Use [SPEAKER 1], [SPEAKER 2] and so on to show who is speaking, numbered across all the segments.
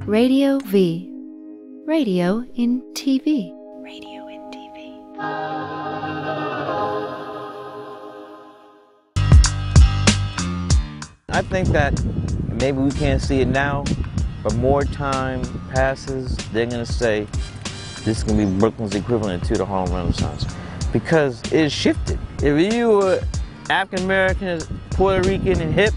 [SPEAKER 1] Radio V. Radio in TV. Radio in TV.
[SPEAKER 2] I think that maybe we can't see it now, but more time passes, they're going to say this is going to be Brooklyn's equivalent to the Harlem Renaissance. Because it shifted. If you were African American, Puerto Rican, and hip,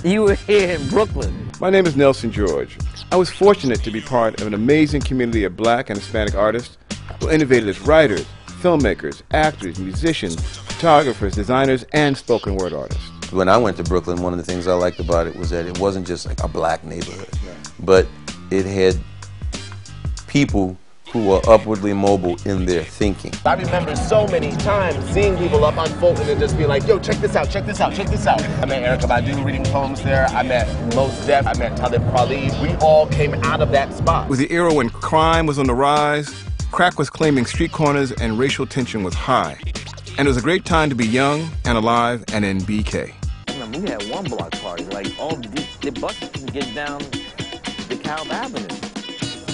[SPEAKER 2] you were here in Brooklyn.
[SPEAKER 3] My name is Nelson George. I was fortunate to be part of an amazing community of Black and Hispanic artists who innovated as writers, filmmakers, actors, musicians, photographers, designers, and spoken word artists.
[SPEAKER 4] When I went to Brooklyn, one of the things I liked about it was that it wasn't just like a Black neighborhood, but it had people who were upwardly mobile in their thinking.
[SPEAKER 5] I remember so many times seeing people up on Fulton and just being like, yo, check this out, check this out, check this out. I met Erykah Badu reading poems there. I met Mos Def. I met Talib Kweli. We all came out of that spot.
[SPEAKER 3] It was the era when crime was on the rise, crack was claiming street corners, and racial tension was high. And it was a great time to be young and alive and in BK.
[SPEAKER 2] We had one block party, like all the buses can get down the Calv Avenue.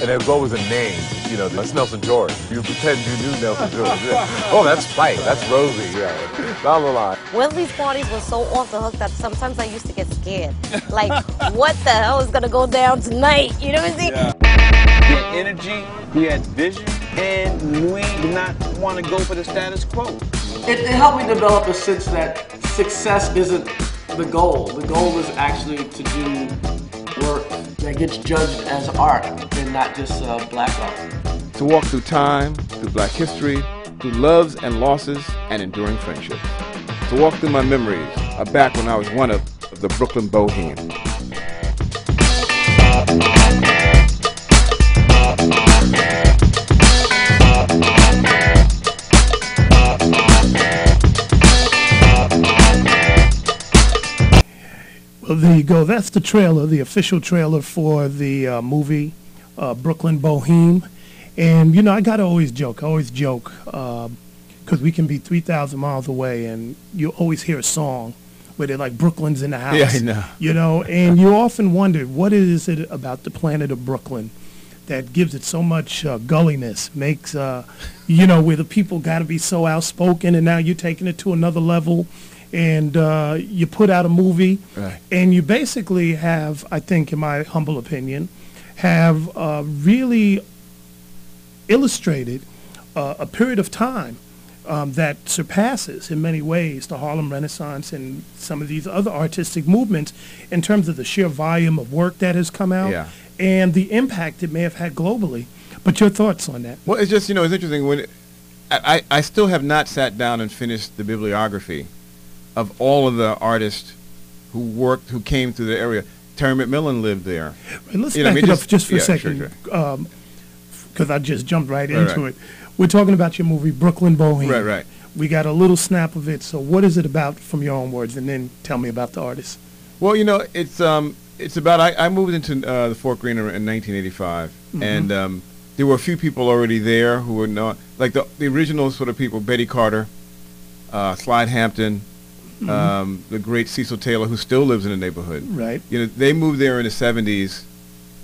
[SPEAKER 6] And there's always a name, you know, that's Nelson George. You pretend you knew Nelson George. Yeah. Oh, that's Spike, that's Rosie, yeah. Down the line.
[SPEAKER 7] Wesley's parties were so off the hook that sometimes I used to get scared. Like, what the hell is gonna go down tonight? You know what I'm saying?
[SPEAKER 2] Yeah. We had energy, we had vision, and we did not want to go for the status quo.
[SPEAKER 8] It helped me develop a sense that success isn't the goal. The goal is actually to do work that gets judged as art and not just Black art.
[SPEAKER 3] To walk through time, through Black history, through loves and losses and enduring friendships. To walk through my memories of back when I was one of the Brooklyn Bohemians.
[SPEAKER 9] Well, there you go. That's the trailer, the official trailer for the movie Brooklyn Boheme. And, you know, I got to always joke, because we can be 3,000 miles away and you always hear a song where they're like, Brooklyn's in the house.
[SPEAKER 3] Yeah, I know.
[SPEAKER 9] You know, and you often wonder, what is it about the planet of Brooklyn that gives it so much gulliness, makes, you know, where the people got to be so outspoken, and now you're taking it to another level. And you put out a movie,
[SPEAKER 3] right,
[SPEAKER 9] and you basically have, I think, in my humble opinion, have really illustrated a period of time that surpasses, in many ways, the Harlem Renaissance and some of these other artistic movements in terms of the sheer volume of work that has come out and the impact it may have had globally. But your thoughts on that?
[SPEAKER 3] Well, it's just, you know, it's interesting. When I still have not sat down and finished the bibliography of all of the artists who came through the area. Terry McMillan lived there.
[SPEAKER 9] Right, let's back it up just for a second, because I just jumped right into it. We're talking about your movie, Brooklyn Boheme.
[SPEAKER 3] Right.
[SPEAKER 9] We got a little snap of it, so what is it about from your own words, and then tell me about the artist.
[SPEAKER 3] Well, you know, it's about, I moved into the Fort Greene in 1985, and there were a few people already there who were not, like the original sort of people, Betty Carter, Slide Hampton, the great Cecil Taylor, who still lives in the neighborhood.
[SPEAKER 9] Right.
[SPEAKER 3] You know, they moved there in the 70s,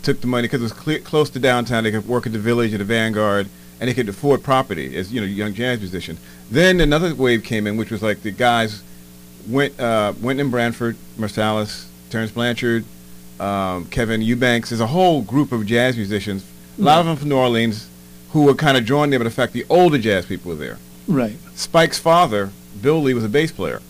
[SPEAKER 3] took the money because it was close to downtown. They could work at the Village, at the Vanguard, and they could afford property as, you know, young jazz musician. Then another wave came in, which was like the guys Wynton Branford, Marsalis, Terrence Blanchard, Kevin Eubanks. There's a whole group of jazz musicians, a lot of them from New Orleans, who were kind of drawn there, but in fact the older jazz people were there.
[SPEAKER 9] Right.
[SPEAKER 3] Spike's father, Bill Lee, was a bass player.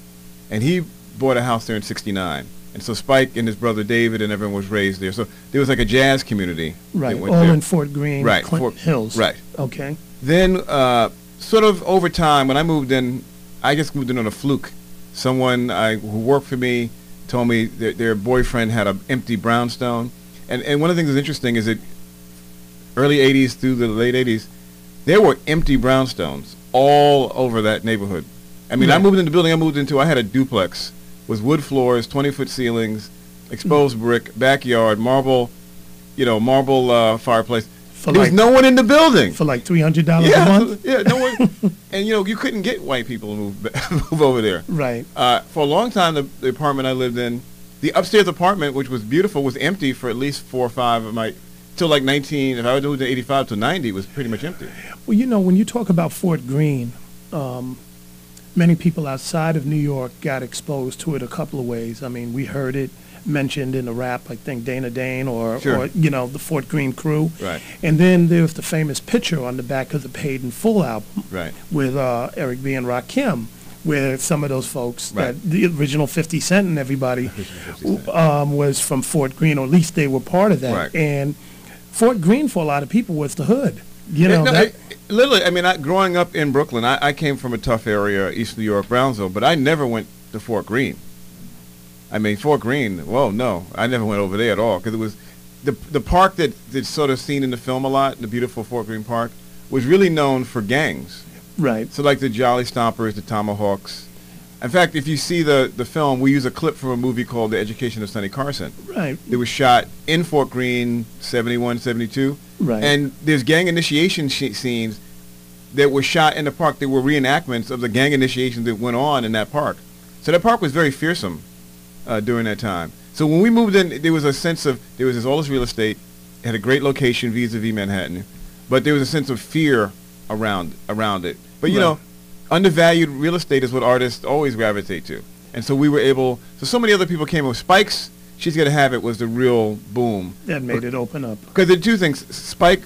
[SPEAKER 3] And he bought a house there in '69. And so Spike and his brother David and everyone was raised there. So there was like a jazz community.
[SPEAKER 9] Right, all there. In Fort Greene,
[SPEAKER 3] right,
[SPEAKER 9] Clinton Hills.
[SPEAKER 3] Right.
[SPEAKER 9] Okay.
[SPEAKER 3] Then sort of over time, when I moved in, I just moved in on a fluke. Someone who worked for me told me their boyfriend had an empty brownstone. And one of the things that's interesting is that early 80s through the late 80s, there were empty brownstones all over that neighborhood. I mean, I moved in the building I moved into, I had a duplex with wood floors, 20-foot ceilings, exposed brick, backyard, marble fireplace. There was no one in the building.
[SPEAKER 9] For like $300 a month?
[SPEAKER 3] Yeah, no one. And, you know, you couldn't get white people to move over there.
[SPEAKER 9] Right.
[SPEAKER 3] For a long time, the apartment I lived in, the upstairs apartment, which was beautiful, was empty for at least 4 or 5 of my, till like 19, if I was doing 85 to 90, it was pretty much empty.
[SPEAKER 9] Well, you know, when you talk about Fort Greene, many people outside of New York got exposed to it a couple of ways. I mean, we heard it mentioned in the rap, I think Dana Dane or you know, the Fort Greene Crew.
[SPEAKER 3] Right.
[SPEAKER 9] And then there's the famous picture on the back of the Paid in Full album
[SPEAKER 3] Right.
[SPEAKER 9] with Eric B. and Rakim, where some of those folks,
[SPEAKER 3] Right.
[SPEAKER 9] that the original 50 Cent and everybody was from Fort Greene, or at least they were part of that.
[SPEAKER 3] Right.
[SPEAKER 9] And Fort Greene, for a lot of people, was the hood. You know,
[SPEAKER 3] literally, I mean, growing up in Brooklyn, I came from a tough area, East New York, Brownsville, but I never went to Fort Greene. I mean, Fort Greene, well, no, I never went over there at all, because it was the park that's sort of seen in the film a lot, the beautiful Fort Greene Park, was really known for gangs.
[SPEAKER 9] Right.
[SPEAKER 3] So like the Jolly Stompers, the Tomahawks. In fact, if you see the film, we use a clip from a movie called The Education of Sonny Carson.
[SPEAKER 9] Right.
[SPEAKER 3] It was shot in Fort Greene, 71, 72.
[SPEAKER 9] Right.
[SPEAKER 3] And there's gang initiation scenes that were shot in the park. They were reenactments of the gang initiations that went on in that park. So that park was very fearsome during that time. So when we moved in, there was a sense of, there was all this real estate, it had a great location vis-a-vis Manhattan, but there was a sense of fear around it. But you know, undervalued real estate is what artists always gravitate to. And so we were able, so many other people came with Spike's She's Gotta Have It was the real boom.
[SPEAKER 9] That made it open up.
[SPEAKER 3] Because there are two things. Spike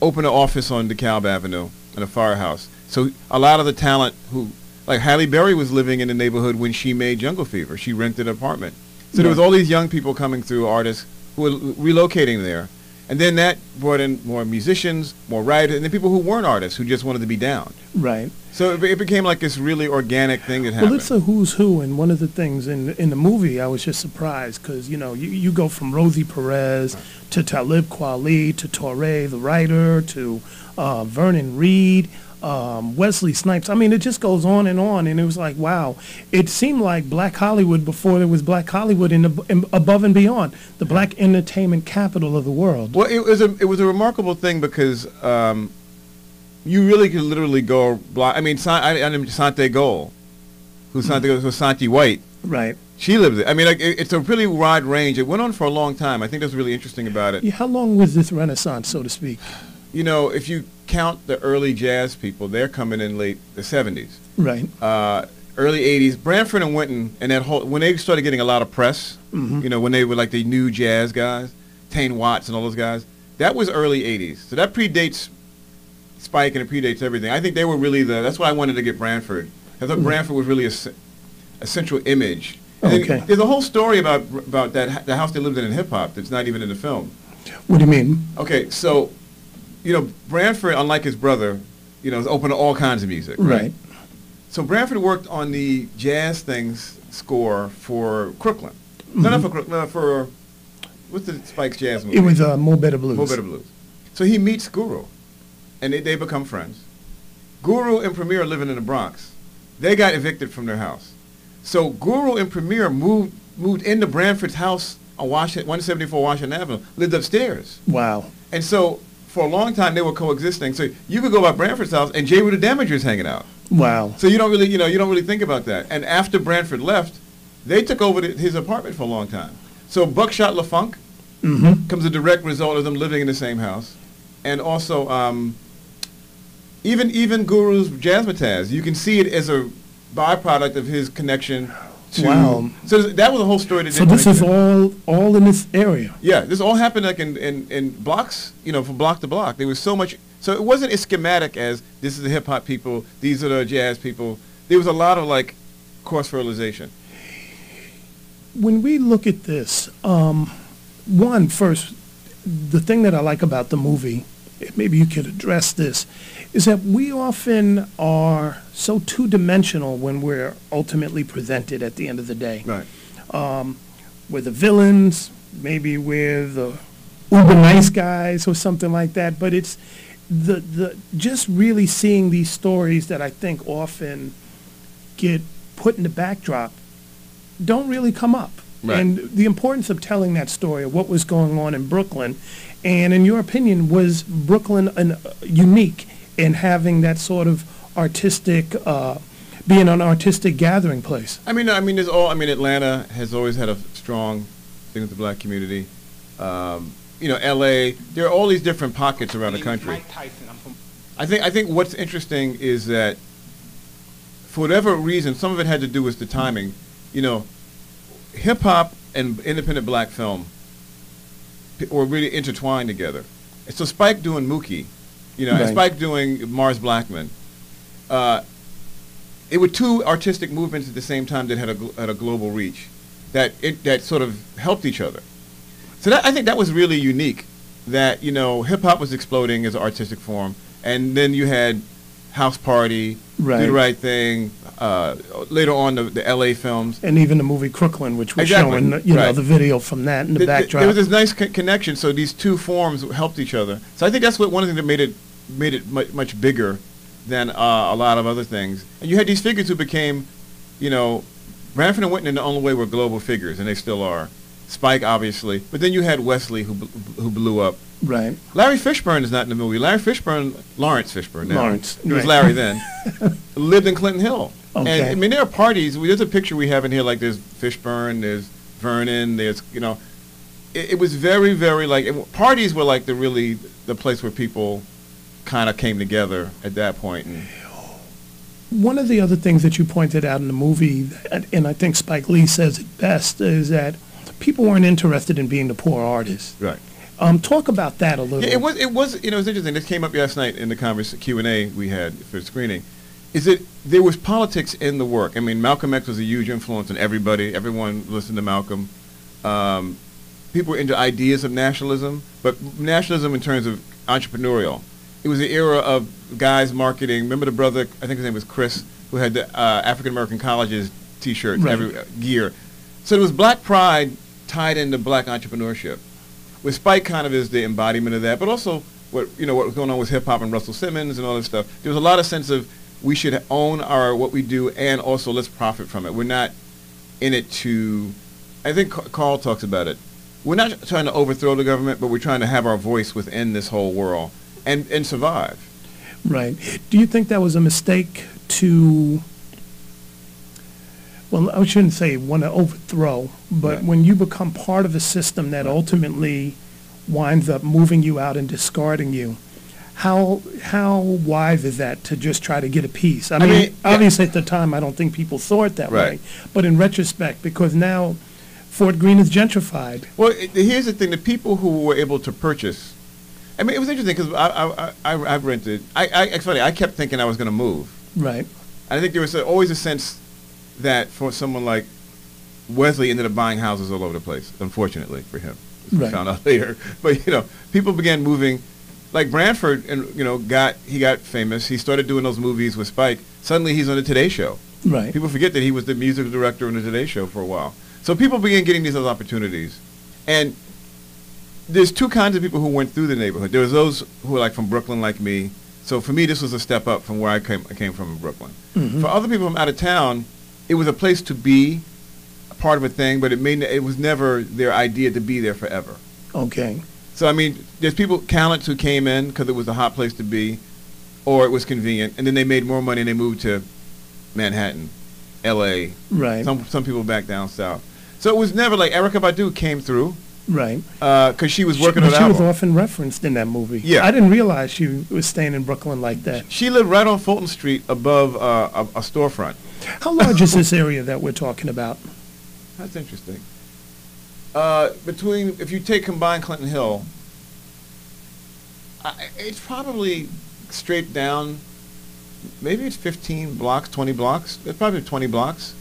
[SPEAKER 3] opened an office on DeKalb Avenue in a firehouse. So a lot of the talent who, like Halle Berry was living in the neighborhood when she made Jungle Fever. She rented an apartment. So there was all these young people coming through, artists who were relocating there. And then that brought in more musicians, more writers, and then people who weren't artists who just wanted to be down.
[SPEAKER 9] Right.
[SPEAKER 3] So it became like this really organic thing that happened.
[SPEAKER 9] Well, it's a who's who, and one of the things in the movie, I was just surprised because, you know, you go from Rosie Perez to Talib Kweli to Torre, the writer, to Vernon Reed, Wesley Snipes. I mean, it just goes on, and it was like, wow. It seemed like Black Hollywood before there was Black Hollywood in above and beyond, the black entertainment capital of the world.
[SPEAKER 3] Well, it was a remarkable thing because you really could literally go blind. I mean, Sante Gold, who's Santi White.
[SPEAKER 9] Right.
[SPEAKER 3] She lived there. I mean, like, it's a really wide range. It went on for a long time. I think that's really interesting about it.
[SPEAKER 9] Yeah, how long was this renaissance, so to speak?
[SPEAKER 3] You know, if you count the early jazz people, they're coming in late the 70s.
[SPEAKER 9] Right.
[SPEAKER 3] Early 80s. Branford and Winton, and that whole, when they started getting a lot of press, you know, when they were like the new jazz guys, Tane Watts and all those guys, that was early 80s. So that predates Spike and it predates everything. I think they were really that's why I wanted to get Branford. I thought Branford was really a central image.
[SPEAKER 9] Okay.
[SPEAKER 3] There's a whole story about that the house they lived in hip-hop that's not even in the film.
[SPEAKER 9] What do you mean?
[SPEAKER 3] Okay, so, you know, Branford, unlike his brother, you know, is open to all kinds of music.
[SPEAKER 9] Right.
[SPEAKER 3] So Branford worked on the jazz things score for Crooklyn. No, not for Crooklyn, for, what's the Spike's jazz movie?
[SPEAKER 9] It was Mo Better Blues.
[SPEAKER 3] Mo Better Blues. So he meets Guru, and they become friends. Guru and Premier are living in the Bronx. They got evicted from their house. So Guru and Premier moved into Branford's house on 174 Washington Avenue, lived upstairs.
[SPEAKER 9] Wow.
[SPEAKER 3] And so for a long time they were coexisting. So you could go by Branford's house and J. Rue the Damager's hanging out.
[SPEAKER 9] Wow.
[SPEAKER 3] So you don't really think about that. And after Branford left, they took over his apartment for a long time. So Buckshot LaFunk comes a direct result of them living in the same house. And also even Guru's Jazzmatazz, you can see it as a byproduct of his connection to. Wow. So that was a whole story.
[SPEAKER 9] So this is all in this area.
[SPEAKER 3] Yeah, this all happened like in blocks, you know, from block to block. There was so much. So it wasn't as schematic as this is the hip hop people, these are the jazz people. There was a lot of like cross-fertilization.
[SPEAKER 9] When we look at this, first, the thing that I like about the movie, maybe you could address this, is that we often are so two-dimensional when we're ultimately presented at the end of the day.
[SPEAKER 3] Right.
[SPEAKER 9] We're the villains, maybe we're the uber nice guys or something like that, but it's the just really seeing these stories that I think often get put in the backdrop don't really come up.
[SPEAKER 3] Right.
[SPEAKER 9] And the importance of telling that story of what was going on in Brooklyn, and in your opinion, was Brooklyn unique in having that sort of artistic being an artistic gathering place.
[SPEAKER 3] There's Atlanta has always had a strong thing with the black community. L.A. There are all these different pockets around the country.
[SPEAKER 10] Mike Tyson, I'm from.
[SPEAKER 3] I think what's interesting is that for whatever reason, some of it had to do with the timing. Hip hop and independent black film were really intertwined together. And so Spike doing Mookie, and Spike doing Mars Blackman. It were two artistic movements at the same time that had a global reach, that sort of helped each other. So I think that was really unique. That hip hop was exploding as an artistic form, and then you had House Party, Do the Right Thing. Later on, the L.A. films,
[SPEAKER 9] and even the movie Crooklyn, which was showing the video from that in the backdrop.
[SPEAKER 3] There was this nice connection. So these two forms helped each other. So I think that's one thing that made it much bigger than a lot of other things. And you had these figures who became, Branford and Whitney in the only way were global figures, and they still are. Spike, obviously, but then you had Wesley who blew up.
[SPEAKER 9] Right.
[SPEAKER 3] Larry Fishburne is not in the movie. Lawrence Fishburne now.
[SPEAKER 9] Lawrence.
[SPEAKER 3] He was Larry then. Lived in Clinton Hill.
[SPEAKER 9] Okay.
[SPEAKER 3] And there are parties. There's a picture we have in here, like there's Fishburne, there's Vernon, there's, it was very, very parties were like the place where people kind of came together at that point. And
[SPEAKER 9] one of the other things that you pointed out in the movie, and I think Spike Lee says it best, is that people weren't interested in being the poor artist.
[SPEAKER 3] Right.
[SPEAKER 9] Talk about that a little.
[SPEAKER 3] Yeah, it was it was interesting. This came up last night in the Q&A we had for the screening. Is that there was politics in the work. Malcolm X was a huge influence on everybody. Everyone listened to Malcolm. People were into ideas of nationalism, but nationalism in terms of entrepreneurial. It was the era of guys marketing. Remember the brother, I think his name was Chris, who had the African American colleges T-shirts, every gear. So there was black pride tied into black entrepreneurship. With Spike kind of is the embodiment of that, but also what was going on with hip hop and Russell Simmons and all this stuff. There was a lot of sense of we should own what we do, and also let's profit from it. We're not in it to. I think Carl talks about it. We're not trying to overthrow the government, but we're trying to have our voice within this whole world and survive.
[SPEAKER 9] Right. Do you think that was a mistake to? Well, I shouldn't say want to overthrow, but when you become part of a system that ultimately winds up moving you out and discarding you, how wise is that to just try to get a piece? I mean, obviously at the time I don't think people saw it that way, but in retrospect, because now Fort Greene is gentrified.
[SPEAKER 3] Well, here's the thing: the people who were able to purchase. It was interesting because I've rented. It's funny. I kept thinking I was going to move.
[SPEAKER 9] Right.
[SPEAKER 3] I think there was always a sense that for someone like Wesley ended up buying houses all over the place, unfortunately for him. We found out later. But, people began moving. Like Branford, and he got famous. He started doing those movies with Spike. Suddenly he's on the Today Show.
[SPEAKER 9] Right.
[SPEAKER 3] People forget that he was the music director on the Today Show for a while. So people began getting these other opportunities. And there's two kinds of people who went through the neighborhood. There was those who were like from Brooklyn like me. So for me, this was a step up from where I came from in Brooklyn. Mm-hmm. For other people from out of town, it was a place to be, a part of a thing, but it was never their idea to be there forever.
[SPEAKER 9] Okay.
[SPEAKER 3] So, there's talents who came in because it was a hot place to be, or it was convenient, and then they made more money and they moved to Manhattan, L.A.
[SPEAKER 9] Right.
[SPEAKER 3] Some people back down south. So it was never like Erykah Badu came through.
[SPEAKER 9] Right.
[SPEAKER 3] Because she was working on an album.
[SPEAKER 9] She was often referenced in that movie.
[SPEAKER 3] Yeah.
[SPEAKER 9] I didn't realize she was staying in Brooklyn like that.
[SPEAKER 3] She lived right on Fulton Street above a storefront.
[SPEAKER 9] How large is this area that we're talking about?
[SPEAKER 3] That's interesting. If you take combined Clinton Hill, it's probably straight down, maybe it's 15 blocks, 20 blocks. It's probably 20 blocks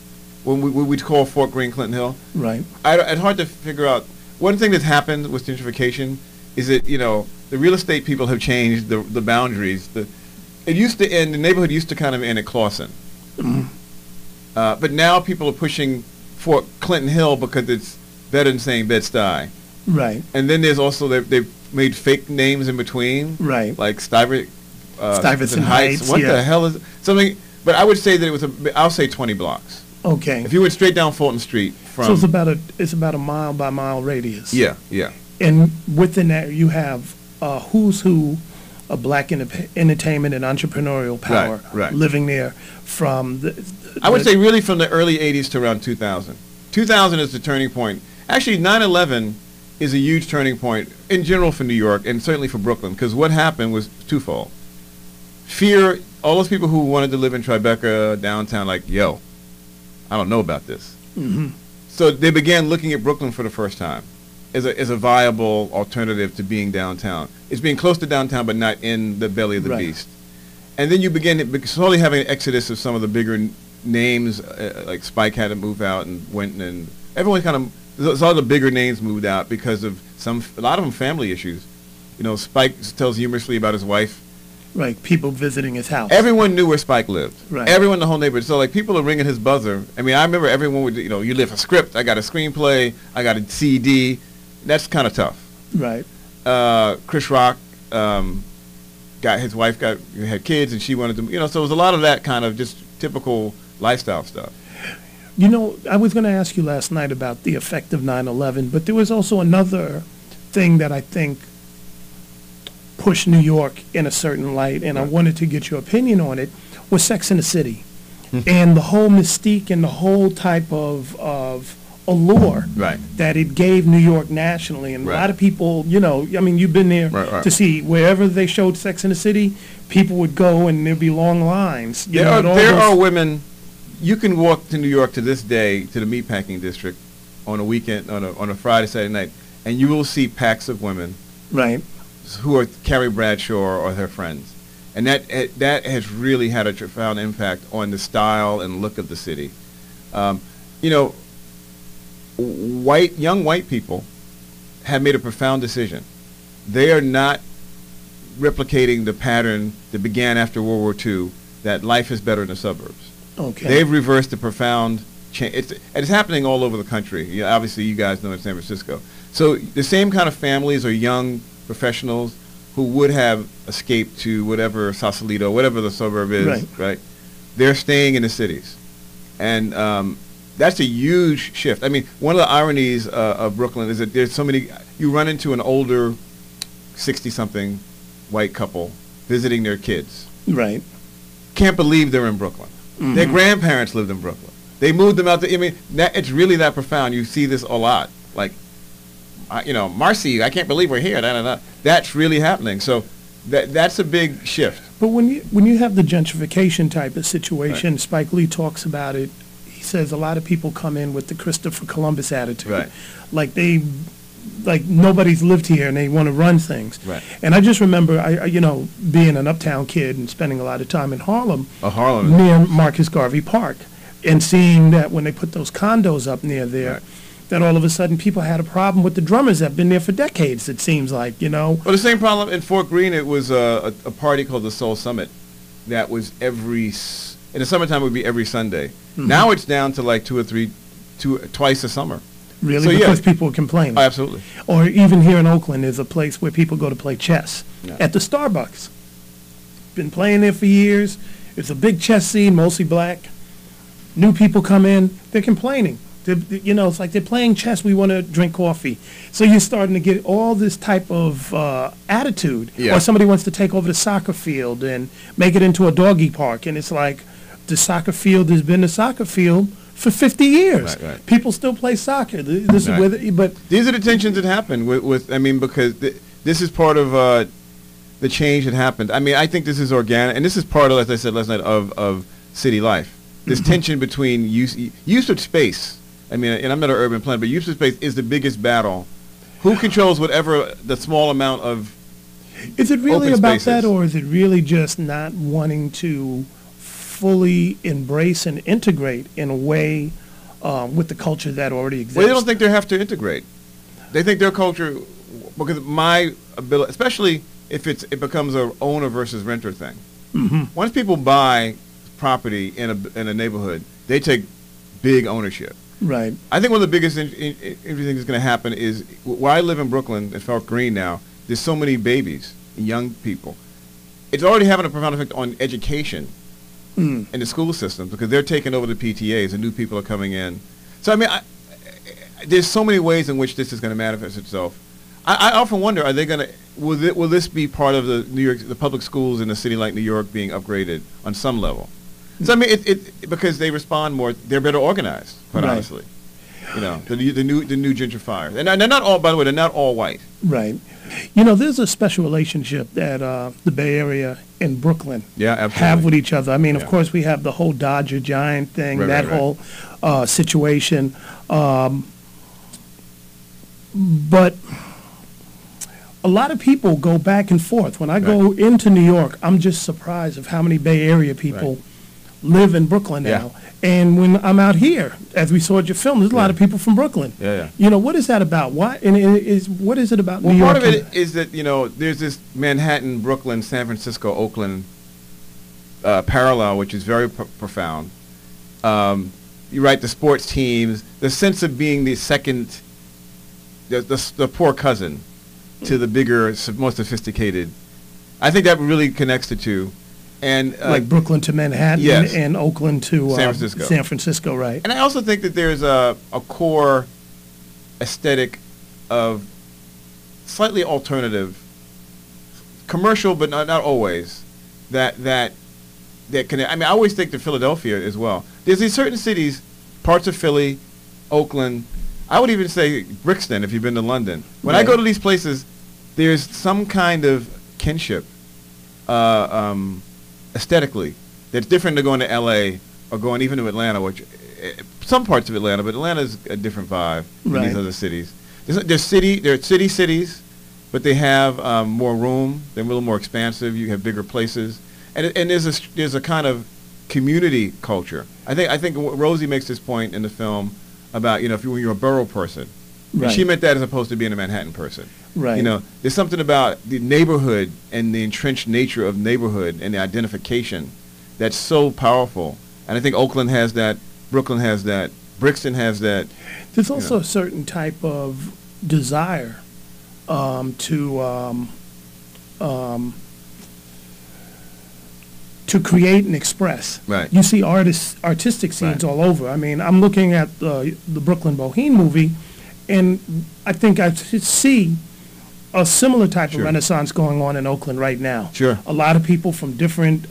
[SPEAKER 3] when we'd call Fort Greene Clinton Hill.
[SPEAKER 9] Right.
[SPEAKER 3] It's hard to figure out. One thing that's happened with gentrification is that, the real estate people have changed the boundaries. The neighborhood used to kind of end at Clawson. Mm-hmm. But now people are pushing Fort Clinton Hill because it's better than saying Bed-Stuy.
[SPEAKER 9] Right.
[SPEAKER 3] And then there's also, they've made fake names in between.
[SPEAKER 9] Right.
[SPEAKER 3] Like Stuyvesant Heights. What
[SPEAKER 9] yeah.
[SPEAKER 3] the hell is something? But I would say that I'll say 20 blocks.
[SPEAKER 9] Okay.
[SPEAKER 3] If you went straight down Fulton Street from.
[SPEAKER 9] So it's about a mile by mile radius.
[SPEAKER 3] Yeah, yeah.
[SPEAKER 9] And within that you have who's who black entertainment and entrepreneurial power
[SPEAKER 3] right.
[SPEAKER 9] living there from
[SPEAKER 3] I would say really from the early 80s to around 2000. 2000 is the turning point. Actually, 9/11 is a huge turning point in general for New York and certainly for Brooklyn, because what happened was twofold. Fear, all those people who wanted to live in Tribeca, downtown, like, yo, I don't know about this.
[SPEAKER 9] Mm-hmm.
[SPEAKER 3] So they began looking at Brooklyn for the first time as a viable alternative to being downtown. It's being close to downtown, but not in the belly of the beast. And then you begin slowly having an exodus of some of the bigger names, like Spike had to move out and went, and everyone kind of, all the bigger names moved out because of a lot of them family issues. You know, Spike tells humorously about his wife.
[SPEAKER 9] Right, people visiting his house.
[SPEAKER 3] Everyone knew where Spike lived.
[SPEAKER 9] Right.
[SPEAKER 3] Everyone in the whole neighborhood. So, like, people are ringing his buzzer. I mean, I remember everyone would, you know, you live a script, I got a screenplay, I got a CD. That's kind of tough.
[SPEAKER 9] Right.
[SPEAKER 3] Chris Rock, his wife had kids, and she wanted to, you know, so it was a lot of that kind of just typical lifestyle stuff.
[SPEAKER 9] You know, I was going to ask you last night about the effect of 9/11, but there was also another thing that I think pushed New York in a certain light, and I wanted to get your opinion on it, was Sex and the City. And the whole mystique and the whole type of allure that it gave New York nationally. And a lot of people, you know, I mean, you've been there to see wherever they showed Sex and the City, people would go and there'd be long lines.
[SPEAKER 3] There are women, you can walk to New York to this day, to the meatpacking district on a weekend, on a Friday, Saturday night, and you will see packs of women.
[SPEAKER 9] Right.
[SPEAKER 3] Who are Carrie Bradshaw or her friends. And that has really had a profound impact on the style and look of the city. You know, young white people have made a profound decision. They are not replicating the pattern that began after World War II, that life is better in the suburbs.
[SPEAKER 9] Okay.
[SPEAKER 3] They've reversed a profound change. It's happening all over the country. You know, obviously, you guys know in San Francisco. So the same kind of families or young professionals who would have escaped to whatever Sausalito, whatever the suburb is, right? They're staying in the cities. And that's a huge shift. I mean, one of the ironies of Brooklyn is that there's so many, you run into an older 60-something white couple visiting their kids.
[SPEAKER 9] Right.
[SPEAKER 3] Can't believe they're in Brooklyn. Mm-hmm. Their grandparents lived in Brooklyn. They moved them out. I mean, it's really that profound. You see this a lot. Like, you know, Marcy, I can't believe we're here. That's really happening. So that's a big shift.
[SPEAKER 9] But when you have the gentrification type of situation, Spike Lee talks about it. He says a lot of people come in with the Christopher Columbus attitude, like nobody's lived here and they want to run things.
[SPEAKER 3] Right.
[SPEAKER 9] And I just remember, you know, being an uptown kid and spending a lot of time in Harlem,
[SPEAKER 3] Harlem
[SPEAKER 9] near Marcus Garvey Park, and seeing that when they put those condos up near there. That all of a sudden people had a problem with the drummers that have been there for decades, it seems like, you know.
[SPEAKER 3] Well, the same problem in Fort Greene, it was a party called the Soul Summit that was in the summertime it would be every Sunday. Mm-hmm. Now it's down to like twice a summer.
[SPEAKER 9] Really?
[SPEAKER 3] So,
[SPEAKER 9] because people are complaining.
[SPEAKER 3] Oh, absolutely.
[SPEAKER 9] Or even here in Oakland, there's a place where people go to play chess at the Starbucks. Been playing there for years. It's a big chess scene, mostly black. New people come in, they're complaining. You know, it's like they're playing chess, we want to drink coffee. So you're starting to get all this type of attitude.
[SPEAKER 3] Yeah.
[SPEAKER 9] Or somebody wants to take over the soccer field and make it into a doggy park. And it's like the soccer field has been a soccer field for 50 years.
[SPEAKER 3] Right.
[SPEAKER 9] People still play soccer. This is where but
[SPEAKER 3] these are the tensions that happen with I mean, because this is part of the change that happened. I mean, I think this is organic, and this is part of, as I said last night, of city life. This tension between use of space. I mean, and I'm not an urban planner, but use of space is the biggest battle. Who controls whatever the small amount of
[SPEAKER 9] Is it really
[SPEAKER 3] open
[SPEAKER 9] about
[SPEAKER 3] spaces?
[SPEAKER 9] that, or is it really just not wanting to fully embrace and integrate in a way with the culture that already exists?
[SPEAKER 3] Well, they don't think they have to integrate. They think their culture, because my ability, especially if it becomes a owner versus renter thing.
[SPEAKER 9] Mm-hmm.
[SPEAKER 3] Once people buy property in a neighborhood, they take big ownership.
[SPEAKER 9] Right.
[SPEAKER 3] I think one of the biggest interesting things that's going to happen is where I live in Brooklyn, in Fort Greene now, there's so many babies and young people. It's already having a profound effect on education in the school system because they're taking over the PTAs and new people are coming in. So, I mean, there's so many ways in which this is going to manifest itself. I often wonder, are they going to, will this be part of the public schools in a city like New York being upgraded on some level? So I mean, because they respond more, they're better organized, quite honestly. You know, the new gentrifiers, and they're not all, by the way, they're not all white.
[SPEAKER 9] Right. You know, there's a special relationship that the Bay Area and Brooklyn have with each other. I mean, of course, we have the whole Dodger Giant thing, whole situation. But a lot of people go back and forth. When I go into New York, I'm just surprised of how many Bay Area people live in Brooklyn now. And when I'm out here, as we saw at your film, there's a lot of people from Brooklyn. You know, what is that about? Why? And what is it about New York?
[SPEAKER 3] Part of it is that, you know, there's this Manhattan, Brooklyn, San Francisco, Oakland parallel, which is very profound. You write the sports teams, the sense of being the second, the poor cousin to the bigger, more sophisticated. I think that really connects the two. And
[SPEAKER 9] like Brooklyn to Manhattan and Oakland to San Francisco, right?
[SPEAKER 3] And I also think that there's a core aesthetic of slightly alternative, commercial, but not always. That can. I mean, I always think to Philadelphia as well. There's these certain cities, parts of Philly, Oakland. I would even say Brixton if you've been to London. When I go to these places, there's some kind of kinship. Aesthetically, that's different than going to L.A. or going even to Atlanta, which some parts of Atlanta, but Atlanta's a different vibe than these other cities. They're cities, but they have more room. They're a little more expansive. You have bigger places, and there's a kind of community culture. I think Rosie makes this point in the film about, you know, when you're a borough person. And she meant that as opposed to being a Manhattan person. You know, there's something about the neighborhood and the entrenched nature of neighborhood and the identification that's so powerful. And I think Oakland has that, Brooklyn has that, Brixton has that.
[SPEAKER 9] There's also a certain type of desire to create and express. You see artistic scenes all over. I mean, I'm looking at the Brooklyn Boheme movie, and I think I see a similar type of renaissance going on in Oakland right now. A lot of people from different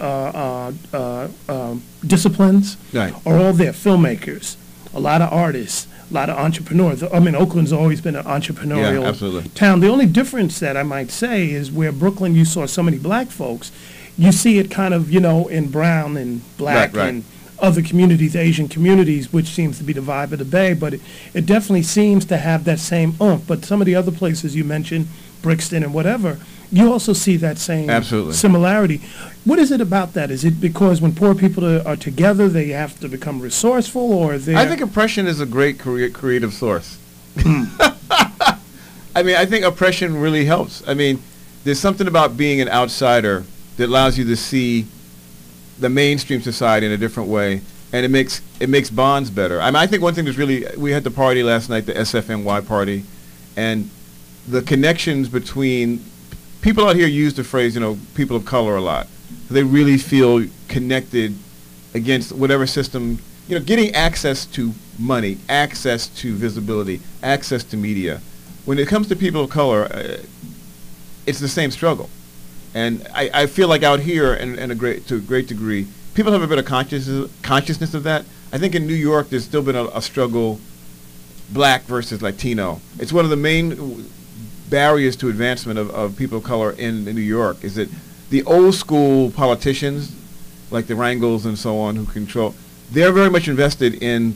[SPEAKER 9] disciplines are all there, filmmakers, a lot of artists, a lot of entrepreneurs. I mean, Oakland's always been an entrepreneurial town. The only difference that I might say is where Brooklyn you saw so many black folks, you see it kind of, you know, in brown and black and other communities, Asian communities, which seems to be the vibe of the Bay, but it definitely seems to have that same oomph. But some of the other places you mentioned, Brixton and whatever, you also see that same similarity. What is it about that? Is it because when poor people are together, they have to become resourceful, or
[SPEAKER 3] I think oppression is a great creative source. I mean, I think oppression really helps. I mean, there's something about being an outsider that allows you to see the mainstream society in a different way, and it makes bonds better. I mean, I think one thing that's really, we had the party last night, the SFNY party, and the connections between people out here use the phrase, you know, people of color a lot. They really feel connected against whatever system, you know, getting access to money, access to visibility, access to media. When it comes to people of color, it's the same struggle. And I feel like out here, to a great degree, people have a bit of consciousness of that. I think in New York, there's still been a struggle, black versus Latino. It's one of the main barriers to advancement of people of color in New York, is that the old school politicians, like the Rangels and so on, who control, they're very much invested in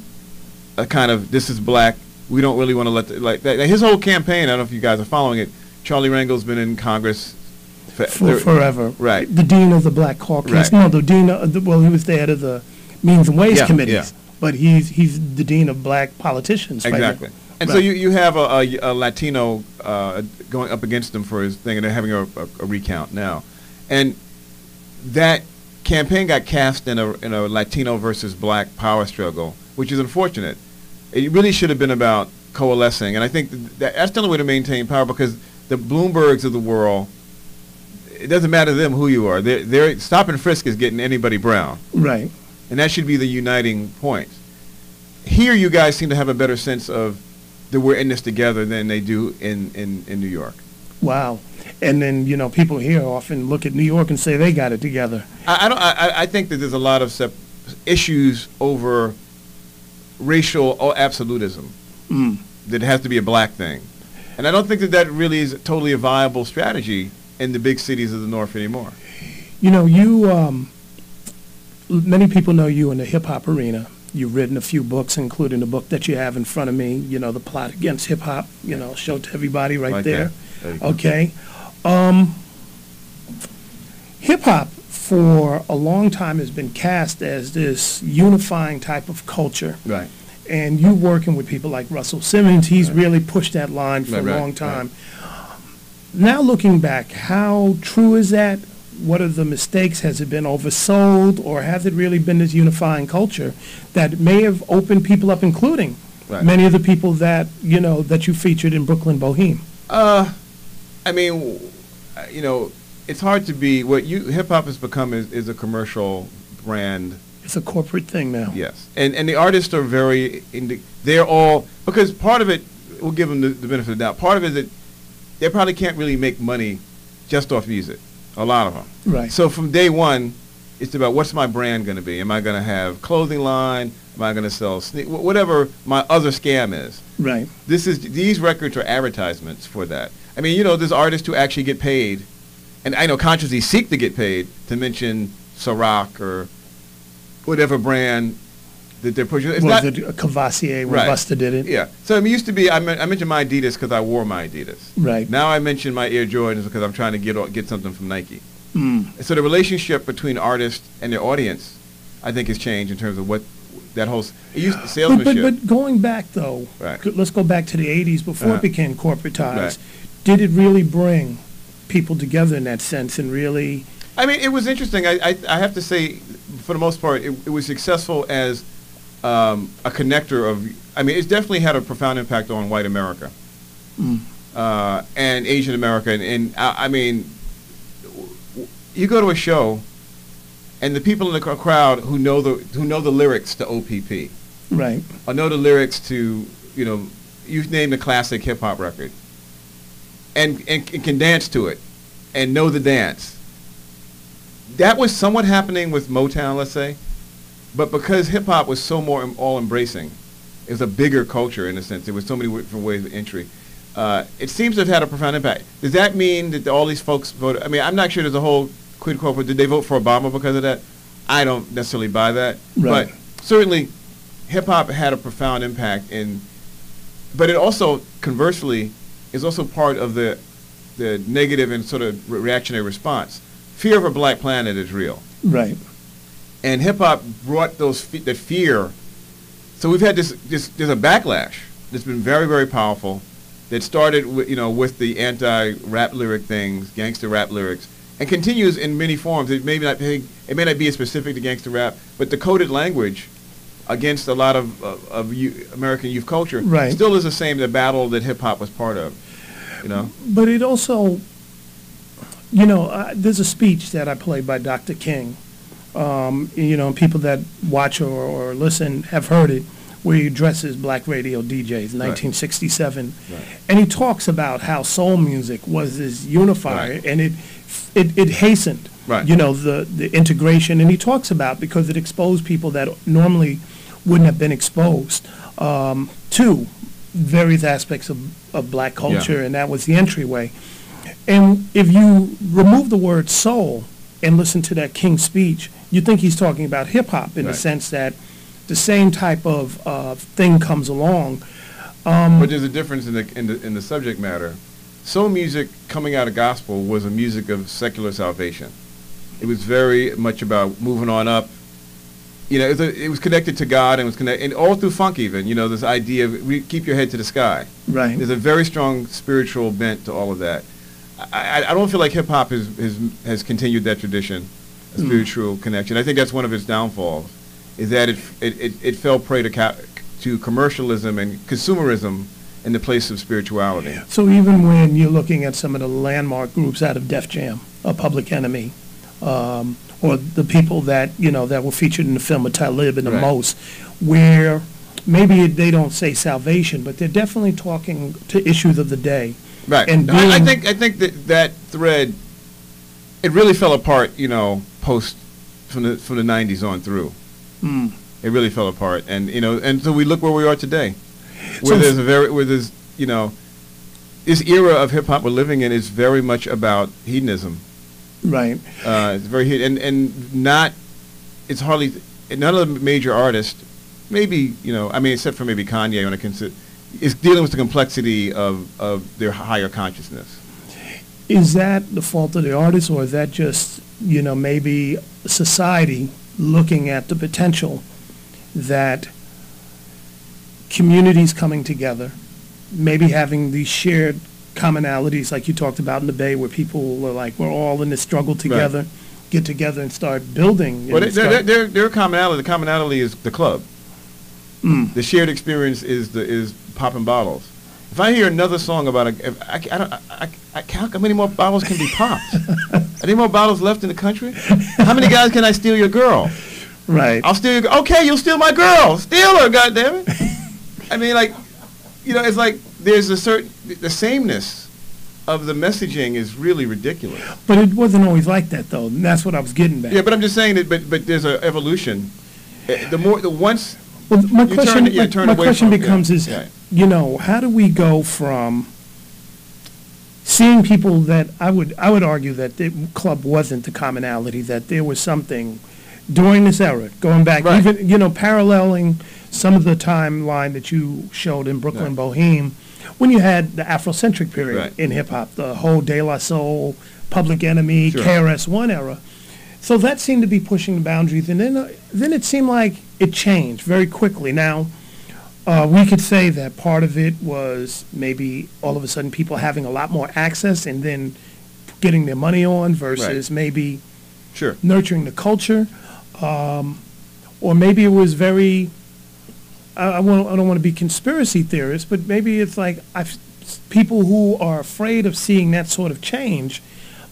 [SPEAKER 3] a kind of, this is black, we don't really want to let, like that. His whole campaign, I don't know if you guys are following it, Charlie Rangel's been in Congress
[SPEAKER 9] forever. The dean of the Black Caucus. No, the dean of he was the head of the Means and Ways committees, but he's the dean of black politicians.
[SPEAKER 3] Exactly. And so you have a Latino going up against him for his thing, and they're having a recount now. And that campaign got cast in a Latino versus black power struggle, which is unfortunate. It really should have been about coalescing, and I think that's the only way to maintain power, because the Bloombergs of the world, it doesn't matter to them who you are. They're stop and frisk is getting anybody brown.
[SPEAKER 9] Right.
[SPEAKER 3] And that should be the uniting point. Here you guys seem to have a better sense of that we're in this together than they do in New York.
[SPEAKER 9] Wow. And then, you know, people here often look at New York and say they got it together.
[SPEAKER 3] I think that there's a lot of issues over racial absolutism, that it has to be a black thing. And I don't think that really is totally a viable strategy in the big cities of the North anymore.
[SPEAKER 9] You know, many people know you in the hip-hop arena. You've written a few books, including the book that you have in front of me, you know, The Plot Against Hip-Hop, you know, show it to everybody right there. Okay. Hip-hop for a long time has been cast as this unifying type of culture.
[SPEAKER 3] Right.
[SPEAKER 9] And you working with people like Russell Simmons, he's really pushed that line for a long time. Now looking back, how true is that? What are the mistakes? Has it been oversold, or has it really been this unifying culture that may have opened people up, including many of the people that, you know, that you featured in Brooklyn Boheme?
[SPEAKER 3] I mean, you know, it's hard to be what hip hop has become is a commercial brand.
[SPEAKER 9] It's a corporate thing now.
[SPEAKER 3] Yes, and the artists are they're all, because part of it, we'll give them the benefit of the doubt. Part of it is that they probably can't really make money just off music. A lot of them.
[SPEAKER 9] Right.
[SPEAKER 3] So from day one, it's about what's my brand going to be? Am I going to have clothing line? Am I going to sell whatever my other scam is?
[SPEAKER 9] Right.
[SPEAKER 3] These records are advertisements for that. I mean, you know, there's artists who actually get paid, and I know consciously seek to get paid to mention Ciroc or whatever brand that they're pushing. It's
[SPEAKER 9] was it Cavassier when Busta did it?
[SPEAKER 3] Yeah. So it used to be, I mentioned my Adidas because I wore my Adidas.
[SPEAKER 9] Right.
[SPEAKER 3] Now I mention my Air Jordans because I'm trying to get something from Nike.
[SPEAKER 9] Mm.
[SPEAKER 3] So the relationship between artists and their audience, I think, has changed in terms of what that whole salesmanship.
[SPEAKER 9] But going back though, let's go back to the '80s before it became corporatized. Right. Did it really bring people together in that sense and really?
[SPEAKER 3] I mean, it was interesting. I have to say, for the most part, it was successful as a connector of. I mean, it's definitely had a profound impact on white America and Asian America, and I mean, you go to a show, and the people in the crowd who know the lyrics to OPP,
[SPEAKER 9] right,
[SPEAKER 3] or know the lyrics to, you know, you've named a classic hip hop record, and can dance to it, and know the dance. That was somewhat happening with Motown, let's say, but because hip hop was so more all-embracing, it was a bigger culture in a sense. There was so many different ways of entry. It seems to have had a profound impact. Does that mean that all these folks voted? I mean, I'm not sure there's a whole quid pro quo. Did they vote for Obama because of that? I don't necessarily buy that.
[SPEAKER 9] Right.
[SPEAKER 3] But certainly, hip hop had a profound impact but it also, conversely, is also part of the negative and sort of reactionary response. Fear of a black planet is real.
[SPEAKER 9] Right.
[SPEAKER 3] And hip hop brought that fear. So we've had there's a backlash that's been very, very powerful that started with the anti-rap lyric things, gangster rap lyrics, and continues in many forms. It may not be as specific to gangster rap, but the coded language against a lot of American youth culture still is the same, the battle that hip hop was part of. You know.
[SPEAKER 9] But it also, there's a speech that I played by Dr. King. People that watch or listen have heard it, where he addresses black radio DJs in 1967.
[SPEAKER 3] Right.
[SPEAKER 9] And he talks about how soul music was this unifier, and it hastened, the integration. And he talks about, because it exposed people that normally wouldn't have been exposed to various aspects of black culture, and that was the entryway. And if you remove the word soul and listen to that King speech, you think he's talking about hip-hop in the sense that the same type of thing comes along.
[SPEAKER 3] But there's a difference in the subject matter. Soul music coming out of gospel was a music of secular salvation. It was very much about moving on up. It was connected to God, and was connected, and all through funk even. This idea of keep your head to the sky.
[SPEAKER 9] Right.
[SPEAKER 3] There's a very strong spiritual bent to all of that. I don't feel like hip hop has continued that tradition, a spiritual connection. I think that's one of its downfalls, is that it fell prey to commercialism and consumerism in the place of spirituality.
[SPEAKER 9] So even when you're looking at some of the landmark groups out of Def Jam, Public Enemy, or the people that that were featured in the film of Talib and the Most, where maybe they don't say salvation, but they're definitely talking to issues of the day.
[SPEAKER 3] Right.
[SPEAKER 9] And
[SPEAKER 3] I think that thread, it really fell apart, post from the 90s on through. It really fell apart, and and so we look where we are today, where this era of hip hop we're living in is very much about hedonism.
[SPEAKER 9] Right.
[SPEAKER 3] It's very and not. It's hardly none of the major artists. Maybe except for maybe Kanye, when I consider, is dealing with the complexity of their higher consciousness.
[SPEAKER 9] Is that the fault of the artist, or is that just maybe society looking at the potential that communities coming together, maybe having these shared commonalities like you talked about in the Bay, where people are like, we're all in this struggle together, right. Get together and start building.
[SPEAKER 3] Well, their commonality, the commonality is the club. The shared experience is popping bottles. If I hear another song about how many more bottles can be popped? Are there more bottles left in the country? How many guys can I steal your girl?
[SPEAKER 9] Right.
[SPEAKER 3] I'll steal your girl. Okay, you'll steal my girl. Steal her, goddammit. I mean, it's like there's the sameness of the messaging is really ridiculous.
[SPEAKER 9] But it wasn't always like that, though. And that's what I was getting at.
[SPEAKER 3] Yeah, but I'm just saying that. But there's an evolution.
[SPEAKER 9] Well, my question becomes how do we go from seeing people that I would argue that the club wasn't the commonality, that there was something during this era, going back, right. Even, paralleling some of the timeline that you showed in Brooklyn right. Boheme, when you had the Afrocentric period right. in hip-hop, the whole De La Soul, Public Enemy, sure. KRS-One era. So that seemed to be pushing the boundaries, and then it seemed like it changed very quickly. Now, we could say that part of it was maybe all of a sudden people having a lot more access and then getting their money on versus right. maybe
[SPEAKER 3] sure.
[SPEAKER 9] nurturing the culture. Or maybe it was very, I don't want to be conspiracy theorists, but maybe it's like people who are afraid of seeing that sort of change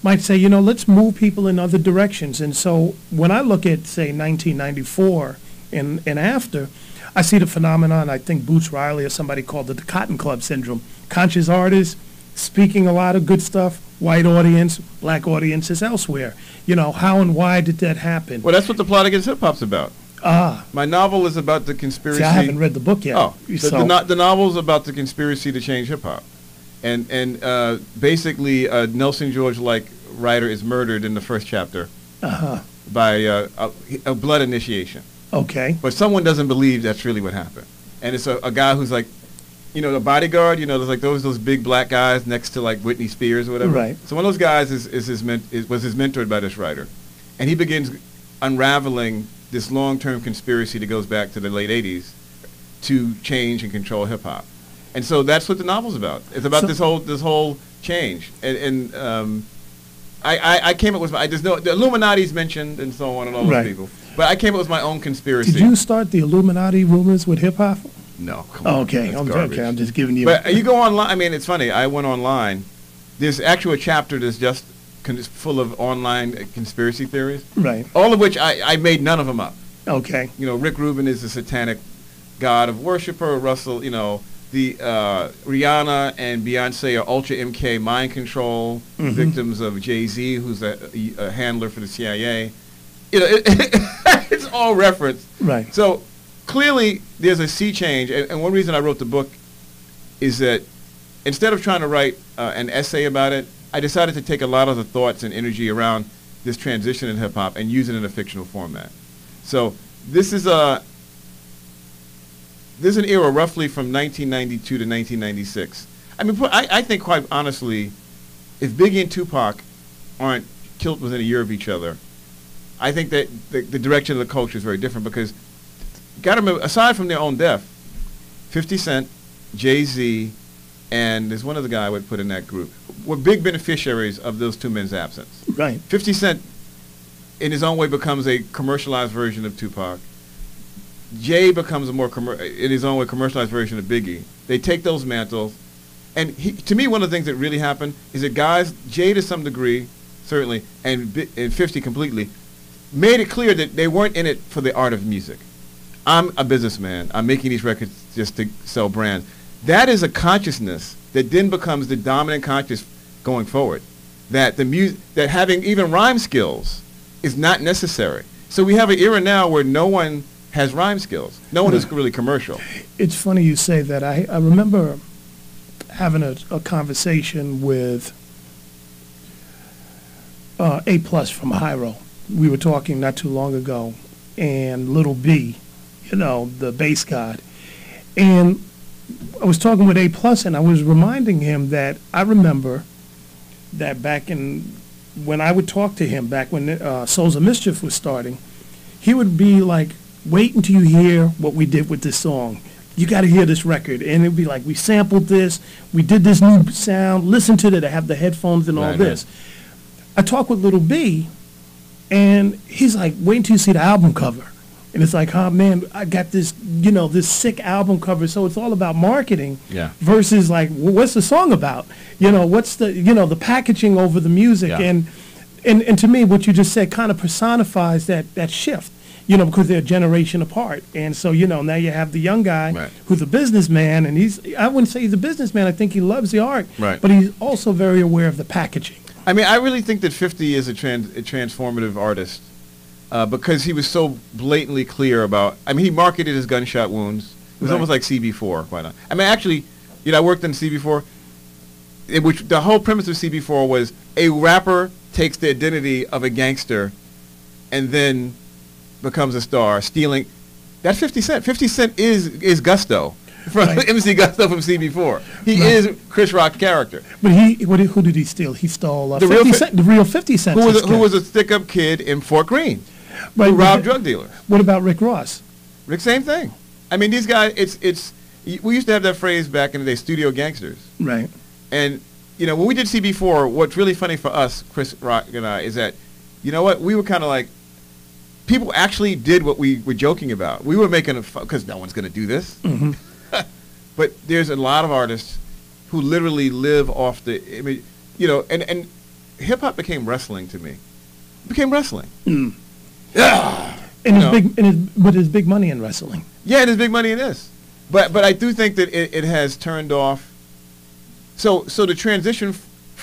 [SPEAKER 9] might say, let's move people in other directions. And so when I look at, say, 1994 and after, I see the phenomenon, I think Boots Riley or somebody called it the Cotton Club syndrome. Conscious artists speaking a lot of good stuff, white audience, black audiences elsewhere. How and why did that happen?
[SPEAKER 3] Well, that's what The Plot Against Hip Hop's about. My novel is about the conspiracy.
[SPEAKER 9] See, I haven't read the book yet.
[SPEAKER 3] Oh, the novel's about the conspiracy to change hip hop. And basically, Nelson George-like writer is murdered in the first chapter by a blood initiation.
[SPEAKER 9] Okay.
[SPEAKER 3] But someone doesn't believe that's really what happened. And it's a guy who's like, the bodyguard, there's like those big black guys next to like Whitney Spears or whatever.
[SPEAKER 9] Right.
[SPEAKER 3] So one of those guys was his mentored by this writer. And he begins unraveling this long-term conspiracy that goes back to the late 80s to change and control hip-hop. And so that's what the novel's about. It's about this whole change. And I came up with the Illuminati's mentioned and so on and all those
[SPEAKER 9] right.
[SPEAKER 3] people. But I came up with my own conspiracy.
[SPEAKER 9] Did you start the Illuminati rumors with hip-hop?
[SPEAKER 3] No. Come on.
[SPEAKER 9] Okay. I'm just giving you.
[SPEAKER 3] But you go online. I mean, it's funny. I went online. There's actually a chapter that's just full of online conspiracy theories.
[SPEAKER 9] Right.
[SPEAKER 3] All of which I made none of them up.
[SPEAKER 9] Okay.
[SPEAKER 3] Rick Rubin is a satanic god of worshiper. Russell, the Rihanna and Beyonce are ultra MK mind control victims of Jay-Z, who's a handler for the CIA. It's all referenced.
[SPEAKER 9] Right.
[SPEAKER 3] So clearly there's a sea change, and one reason I wrote the book is that instead of trying to write an essay about it, I decided to take a lot of the thoughts and energy around this transition in hip-hop and use it in a fictional format. So this is an era roughly from 1992 to 1996. I mean, I think quite honestly, if Biggie and Tupac aren't killed within a year of each other, I think that the direction of the culture is very different because, got to remember, aside from their own death, 50 Cent, Jay-Z, and there's one other guy I would put in that group, were big beneficiaries of those two men's absence.
[SPEAKER 9] Right.
[SPEAKER 3] 50 Cent, in his own way, becomes a commercialized version of Tupac. Jay becomes a more, in his own way, commercialized version of Biggie. They take those mantles. And to me, one of the things that really happened is that guys, Jay to some degree, certainly, and 50 completely, made it clear that they weren't in it for the art of music. I'm a businessman. I'm making these records just to sell brands. That is a consciousness that then becomes the dominant conscious going forward. That that having even rhyme skills is not necessary. So we have an era now where no one has rhyme skills. No one is really commercial.
[SPEAKER 9] It's funny you say that. I remember having a conversation with A Plus from Hyro. We were talking not too long ago, and Little B, the bass god. And I was talking with A Plus, and I was reminding him that I remember that when I would talk to him, back when Souls of Mischief was starting, he would be like, wait until you hear what we did with this song. You got to hear this record. And it would be like, we sampled this, we did this new sound, listen to it, I have the headphones and all this. I talked with Little B, and he's like, wait until you see the album cover. And it's like, oh man, I got this, this sick album cover. So it's all about marketing versus like, what's the song about? What's the, the packaging over the music. And to me, what you just said kind of personifies that shift, because they're a generation apart. And so, now you have the young guy who's a businessman, and I wouldn't say he's a businessman. I think he loves the art, but he's also very aware of the packaging. I
[SPEAKER 3] mean, I really think that 50 is a transformative artist. Because he was so blatantly clear about, he marketed his gunshot wounds. It was almost like CB4, quite honestly. I mean, actually, I worked in CB4, which the whole premise of CB4 was a rapper takes the identity of a gangster and then becomes a star, stealing. That's 50 Cent. 50 Cent is Gusto, from MC Gusto from CB4. He is Chris Rock's character.
[SPEAKER 9] But who did he steal? He stole the real 50 Cent.
[SPEAKER 3] Who was a stick-up kid in Fort Greene. Who robbed drug dealers.
[SPEAKER 9] What about Rick Ross?
[SPEAKER 3] Rick, same thing. I mean, these guys, we used to have that phrase back in the day, studio gangsters.
[SPEAKER 9] Right.
[SPEAKER 3] And, when we did CB4, what's really funny for us, Chris Rock and I, is that, we were kind of like, people actually did what we were joking about. We were making because no one's going to do this. Mm-hmm. But there's a lot of artists who literally live off and hip-hop became wrestling to me. It became wrestling. Mm.
[SPEAKER 9] Yeah. But there's big money in wrestling.
[SPEAKER 3] Yeah, there's big money in this. But I do think that it has turned off. So the transition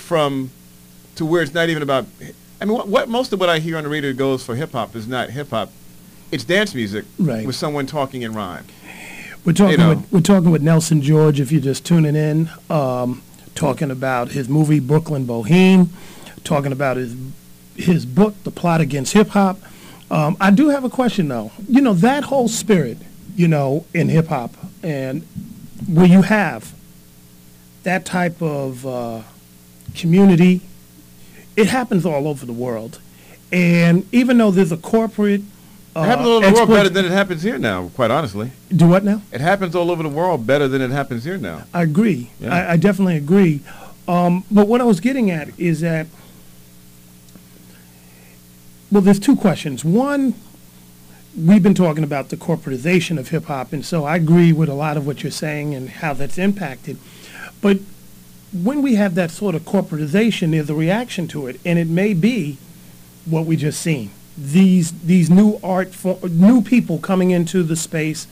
[SPEAKER 3] to where it's not even about. I mean, what most of what I hear on the radio goes for hip hop is not hip hop. It's dance music with someone talking in rhyme.
[SPEAKER 9] We're talking with Nelson George. If you're just tuning in, talking about his movie Brooklyn Boheme, talking about his book The Plot Against Hip Hop. I do have a question, though. That whole spirit, in hip-hop, and where you have that type of community, it happens all over the world. And even though there's a corporate...
[SPEAKER 3] it happens all over the world better than it happens here now, quite honestly.
[SPEAKER 9] Do what now?
[SPEAKER 3] It happens all over the world better than it happens here now.
[SPEAKER 9] I agree. Yeah. I definitely agree. But what I was getting at is that well, there's two questions. One, we've been talking about the corporatization of hip-hop, and so I agree with a lot of what you're saying and how that's impacted. But when we have that sort of corporatization, there's a reaction to it, and it may be what we just seen. These new new people coming into the space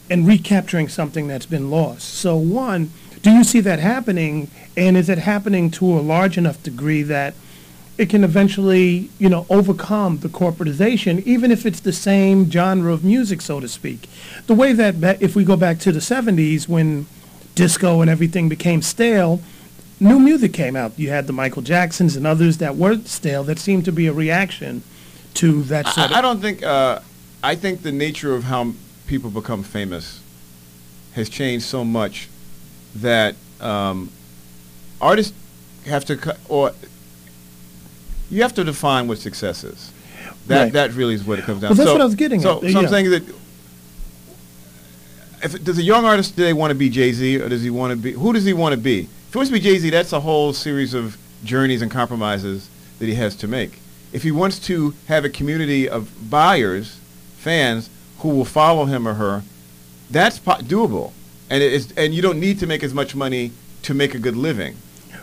[SPEAKER 9] and recapturing something that's been lost. So one, do you see that happening, and is it happening to a large enough degree that it can eventually, overcome the corporatization, even if it's the same genre of music, so to speak? The way that if we go back to the 70s when disco and everything became stale, new music came out. You had the Michael Jacksons and others that were stale that seemed to be a reaction to that sort of...
[SPEAKER 3] I don't think... I think the nature of how people become famous has changed so much that artists have to... You have to define what success is. That really is what it comes down to.
[SPEAKER 9] Well, that's what I was getting at.
[SPEAKER 3] So I'm saying that does a young artist today want to be Jay-Z, or does he want to be... Who does he want to be? If he wants to be Jay-Z, that's a whole series of journeys and compromises that he has to make. If he wants to have a community of buyers, fans, who will follow him or her, that's doable. And you don't need to make as much money to make a good living.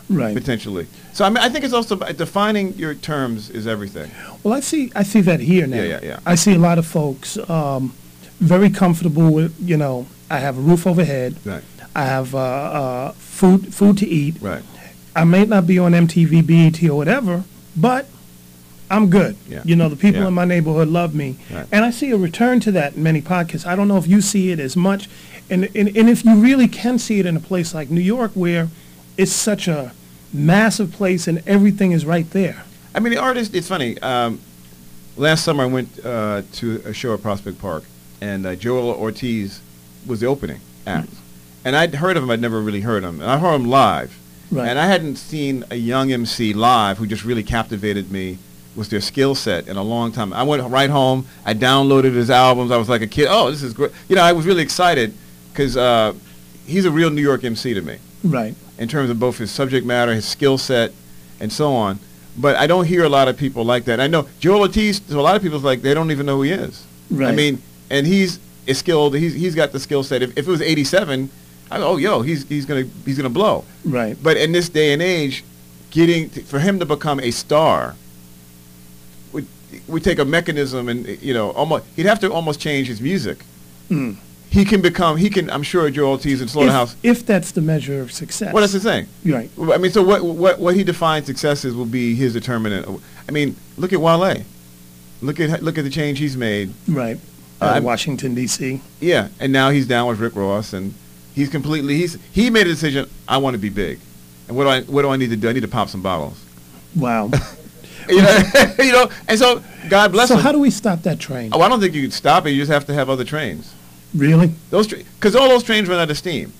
[SPEAKER 9] Right.
[SPEAKER 3] Potentially. So I think it's also defining your terms is everything.
[SPEAKER 9] Well, I see that here now.
[SPEAKER 3] Yeah.
[SPEAKER 9] I see a lot of folks very comfortable with, I have a roof overhead.
[SPEAKER 3] Right.
[SPEAKER 9] I have food to eat.
[SPEAKER 3] Right.
[SPEAKER 9] I may not be on MTV, BET, or whatever, but I'm good.
[SPEAKER 3] Yeah.
[SPEAKER 9] The people
[SPEAKER 3] Yeah.
[SPEAKER 9] in my neighborhood love me.
[SPEAKER 3] Right.
[SPEAKER 9] And I see a return to that in many podcasts. I don't know if you see it as much. And if you really can see it in a place like New York, where it's such a massive place and everything is right there.
[SPEAKER 3] I mean, the artist, it's funny. Last summer I went to a show at Prospect Park, and Joel Ortiz was the opening act. And I'd heard of him, I'd never really heard him. And I heard him live.
[SPEAKER 9] Right.
[SPEAKER 3] And I hadn't seen a young MC live who just really captivated me with their skill set in a long time. I went right home, I downloaded his albums, I was like a kid, oh, this is great. I was really excited because he's a real New York MC to me.
[SPEAKER 9] Right.
[SPEAKER 3] In terms of both his subject matter, his skill set, and so on. But I don't hear a lot of people like that. I know Joel Ortiz, to a lot of people, it's like they don't even know who he is.
[SPEAKER 9] Right.
[SPEAKER 3] I mean, and he's skilled. He's got the skill set. If it was '87, he's gonna blow.
[SPEAKER 9] Right.
[SPEAKER 3] But in this day and age, for him to become a star would take a mechanism, and almost he'd have to almost change his music.
[SPEAKER 9] Mm.
[SPEAKER 3] I'm sure Joel Ortiz in Slaughterhouse.
[SPEAKER 9] If that's the measure of success.
[SPEAKER 3] Well, that's the thing.
[SPEAKER 9] Right.
[SPEAKER 3] I mean, so what he defines success as will be his determinant. I mean, look at Wale. Look at the change he's made.
[SPEAKER 9] Right. Washington, D.C.
[SPEAKER 3] Yeah, and now he's down with Rick Ross, and he made a decision. I want to be big, and what do I need to do? I need to pop some bottles.
[SPEAKER 9] Wow.
[SPEAKER 3] And so God bless him.
[SPEAKER 9] So how do we stop that train?
[SPEAKER 3] Oh, I don't think you can stop it. You just have to have other trains.
[SPEAKER 9] Really?
[SPEAKER 3] Because all those trains run out of steam.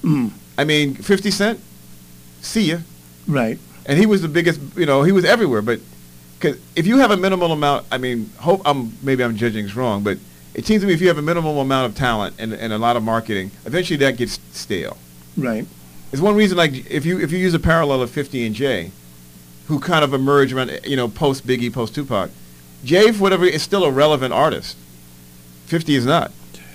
[SPEAKER 9] Mm.
[SPEAKER 3] I mean, 50 Cent, see ya.
[SPEAKER 9] Right.
[SPEAKER 3] And he was the biggest, he was everywhere. But cause if you have a minimal amount, I mean, maybe I'm judging this wrong, but it seems to me if you have a minimal amount of talent and a lot of marketing, eventually that gets stale.
[SPEAKER 9] Right.
[SPEAKER 3] It's one reason, like, if you use a parallel of 50 and Jay, who kind of emerged around, post Biggie, post Tupac, Jay, for whatever, is still a relevant artist. 50 is not.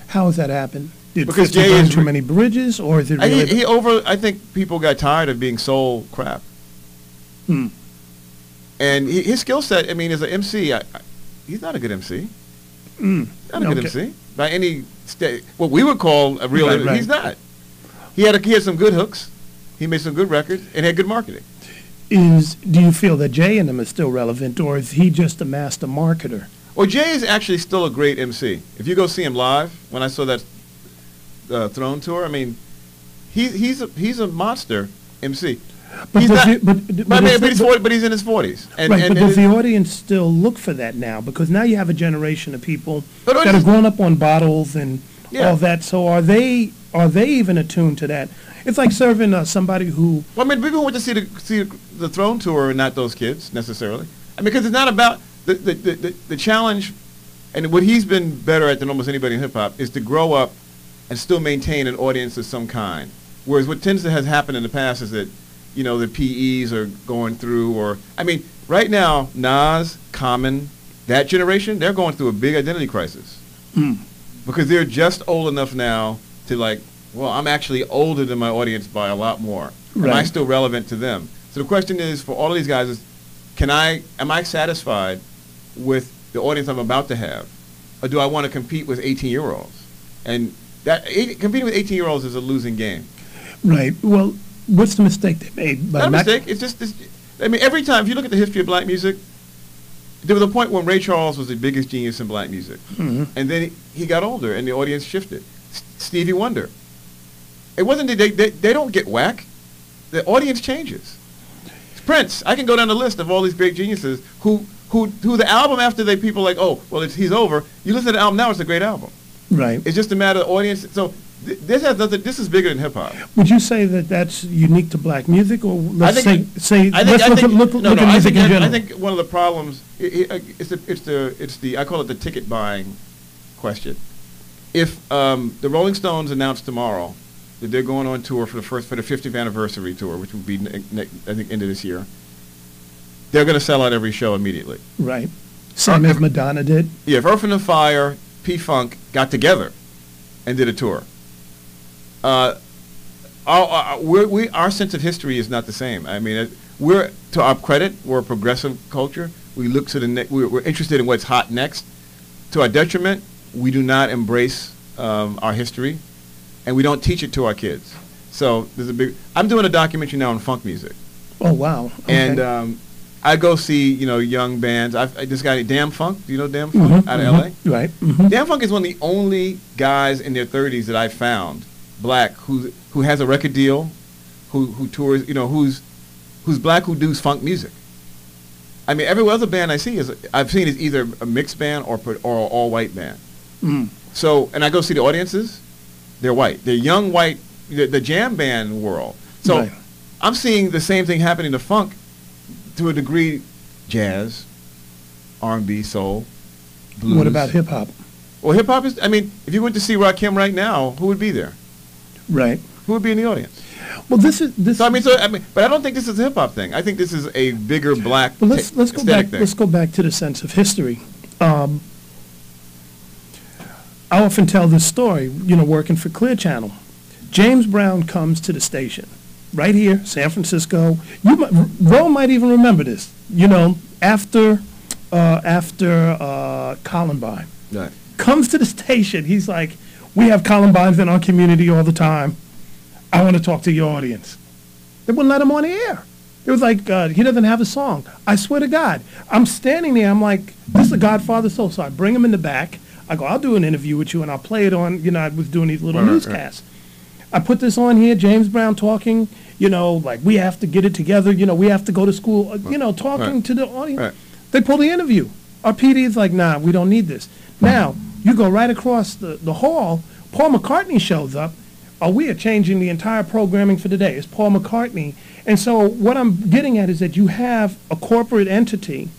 [SPEAKER 9] How has that happened? Did
[SPEAKER 3] Because
[SPEAKER 9] 50 burn too many bridges, or is it really...
[SPEAKER 3] I think people got tired of being soul crap.
[SPEAKER 9] Hmm.
[SPEAKER 3] And his skill set, I mean, as an MC, he's not a good MC. Not a good MC. By any what we would call a real MC. Right. He's not. He had some good hooks. He made some good records and had good marketing.
[SPEAKER 9] Do you feel that Jay and him is still relevant, or is he just a master marketer?
[SPEAKER 3] Well, Jay is actually still a great MC. If you go see him live, when I saw that Throne tour, I mean, he's a monster MC. But he's in his 40s.
[SPEAKER 9] But does the audience still look for that now? Because now you have a generation of people that have grown up on bottles and all that. So are they even attuned to that? It's like serving somebody who...
[SPEAKER 3] Well, I mean, people went to see the Throne tour and not those kids, necessarily. I mean, because it's not about... The challenge, and what he's been better at than almost anybody in hip-hop, is to grow up and still maintain an audience of some kind. Whereas what tends to have happened in the past is that, the PEs are going through, or... I mean, right now, Nas, Common, that generation, they're going through a big identity crisis.
[SPEAKER 9] Mm.
[SPEAKER 3] Because they're just old enough now to, like, well, I'm actually older than my audience by a lot more. Right. Am I still relevant to them? So the question is, for all of these guys, is, am I satisfied with the audience I'm about to have, or do I want to compete with 18-year-olds? And competing with 18-year-olds is a losing game.
[SPEAKER 9] Right. Well, what's the mistake they made?
[SPEAKER 3] Not a mistake. It's just this. I mean, every time, if you look at the history of black music, there was a point when Ray Charles was the biggest genius in black music.
[SPEAKER 9] Mm-hmm.
[SPEAKER 3] And then he got older, and the audience shifted. Stevie Wonder. It wasn't that they don't get whack. The audience changes. Prince. I can go down the list of all these great geniuses who the album after people like, oh, well, he's over. You listen to the album now, it's a great album.
[SPEAKER 9] Right.
[SPEAKER 3] It's just a matter of audience. So this has nothing. This is bigger than hip hop.
[SPEAKER 9] Would you say that that's unique to black music, or let's look at music in general?
[SPEAKER 3] I think one of the problems it's the I call it the ticket buying question. If the Rolling Stones announced tomorrow that they're going on tour for the 50th anniversary tour, which will be I think end of this year, they're going to sell out every show immediately.
[SPEAKER 9] Right. Same as Madonna did.
[SPEAKER 3] Yeah, if Earth, Wind & Fire, P-Funk got together and did a tour, our sense of history is not the same. I mean, to our credit, we're a progressive culture. We look to we're interested in what's hot next. To our detriment, we do not embrace our history, and we don't teach it to our kids. So there's a big. I'm doing a documentary now on funk music.
[SPEAKER 9] Oh wow! Okay.
[SPEAKER 3] And I go see young bands. This guy Damn Funk. Do you know Damn Funk out of L.A.?
[SPEAKER 9] Right.
[SPEAKER 3] Damn Funk is one of the only guys in their 30s that I found, black, who has a record deal, who tours. Who's black, who does funk music. I mean, every other band I've seen is either a mixed band or an all white band. So, and I go see the audiences. They're white. They're young white. The jam band world. So,
[SPEAKER 9] Right.
[SPEAKER 3] I'm seeing the same thing happening to funk, to a degree, jazz, R&B, soul, blues.
[SPEAKER 9] What about hip hop?
[SPEAKER 3] Well, hip hop is. I mean, if you went to see Rakim right now, who would be there?
[SPEAKER 9] Right.
[SPEAKER 3] Who would be in the audience?
[SPEAKER 9] Well, this is this.
[SPEAKER 3] So, but I don't think this is a hip hop thing. I think this is a bigger black.
[SPEAKER 9] Well, let's go
[SPEAKER 3] aesthetic
[SPEAKER 9] back.
[SPEAKER 3] thing.
[SPEAKER 9] Let's go back to the sense of history. I often tell this story. Working for Clear Channel, James Brown comes to the station, right here, San Francisco. Ro might even remember this. After Columbine,
[SPEAKER 3] Right.
[SPEAKER 9] comes to the station. He's like, "We have Columbines in our community all the time. I want to talk to your audience." They wouldn't let him on the air. It was like, he doesn't have a song. I swear to God. I'm standing there. I'm like, this is a Godfather soul. So I bring him in the back. I go, I'll do an interview with you, and I'll play it on, I was doing these little newscasts. I put this on here, James Brown talking, like, we have to get it together. We have to go to school, talking to the audience.
[SPEAKER 3] Right.
[SPEAKER 9] They pull the interview. Our PD is like, nah, we don't need this. Now, you go right across the hall, Paul McCartney shows up. Oh, we are changing the entire programming for today. It's Paul McCartney. And so what I'm getting at is that you have a corporate entity,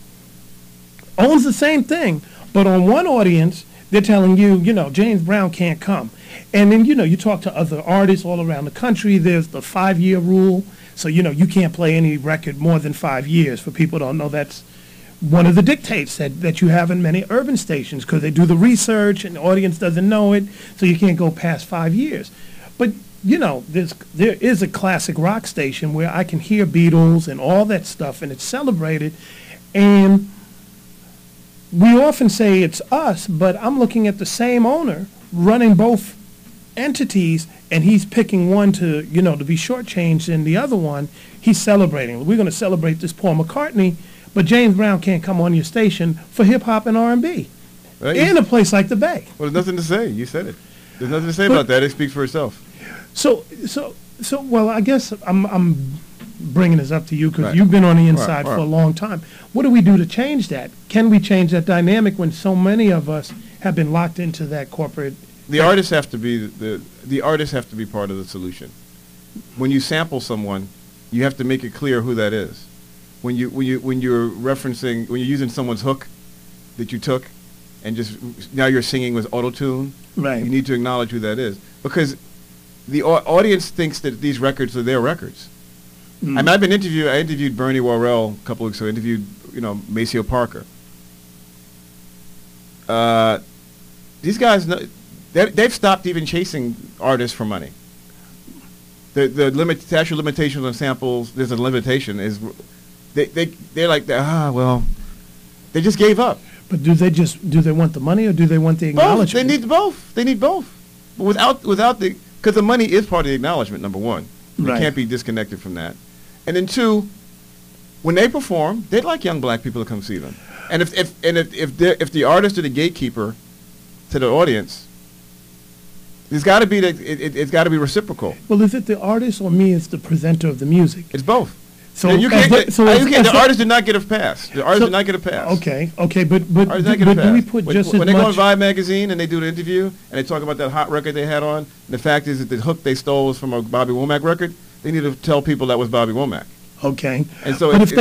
[SPEAKER 9] owns the same thing, but on one audience, they're telling you, James Brown can't come. And then, you talk to other artists all around the country. There's the 5-year rule. So, you can't play any record more than 5 years. For people who don't know, that's one of the dictates that you have in many urban stations, because they do the research and the audience doesn't know it, so you can't go past 5 years. But, there is a classic rock station where I can hear Beatles and all that stuff, and it's celebrated. And we often say it's us, but I'm looking at the same owner running both entities, and he's picking one to be shortchanged, and the other one he's celebrating. We're going to celebrate this Paul McCartney, but James Brown can't come on your station for hip hop and R&B
[SPEAKER 3] Right.
[SPEAKER 9] in a place like the Bay.
[SPEAKER 3] Well, there's nothing to say. You said it. There's nothing to say about that. It speaks for itself.
[SPEAKER 9] So, well, I guess I'm bringing this up to you because
[SPEAKER 3] Right.
[SPEAKER 9] you've been on the inside
[SPEAKER 3] Right.
[SPEAKER 9] for a long time. What do we do to change that? Can we change that dynamic when so many of us have been locked into that corporate?
[SPEAKER 3] The artists have to be the artists have to be part of the solution. When you sample someone, you have to make it clear who that is. When you're using someone's hook that you took, and just now you're singing with auto-tune,
[SPEAKER 9] Right.
[SPEAKER 3] you need to acknowledge who that is, because the audience thinks that these records are their records. I mean, I interviewed Bernie Worrell a couple weeks ago. I interviewed Maceo Parker. These guys, they've stopped even chasing artists for money. The statute of limitations on samples, there's a limitation. They're like, well, they just gave up.
[SPEAKER 9] But do they want the money or do they want the
[SPEAKER 3] Both.
[SPEAKER 9] acknowledgement?
[SPEAKER 3] They need both. But because the money is part of the acknowledgement. Number one,
[SPEAKER 9] Right.
[SPEAKER 3] It can't be disconnected from that. And then two, when they perform, they'd like young black people to come see them. And if the artist or the gatekeeper to the audience, it's got to be it's got to be reciprocal.
[SPEAKER 9] Well, is it the artist or me as the presenter of the music?
[SPEAKER 3] It's both.
[SPEAKER 9] So
[SPEAKER 3] you can't. The
[SPEAKER 9] so-
[SPEAKER 3] artist did not get a pass. The artist did not get a pass.
[SPEAKER 9] Okay, but
[SPEAKER 3] Artists did not get a
[SPEAKER 9] do we
[SPEAKER 3] pass.
[SPEAKER 9] put
[SPEAKER 3] when,
[SPEAKER 9] just
[SPEAKER 3] when
[SPEAKER 9] as
[SPEAKER 3] they go on
[SPEAKER 9] much?
[SPEAKER 3] Vibe magazine and they do the interview and they talk about that hot record they had on, and the fact is that the hook they stole was from a Bobby Womack record, they need to tell people that was Bobby Womack.
[SPEAKER 9] Okay,
[SPEAKER 3] And so
[SPEAKER 9] but
[SPEAKER 3] if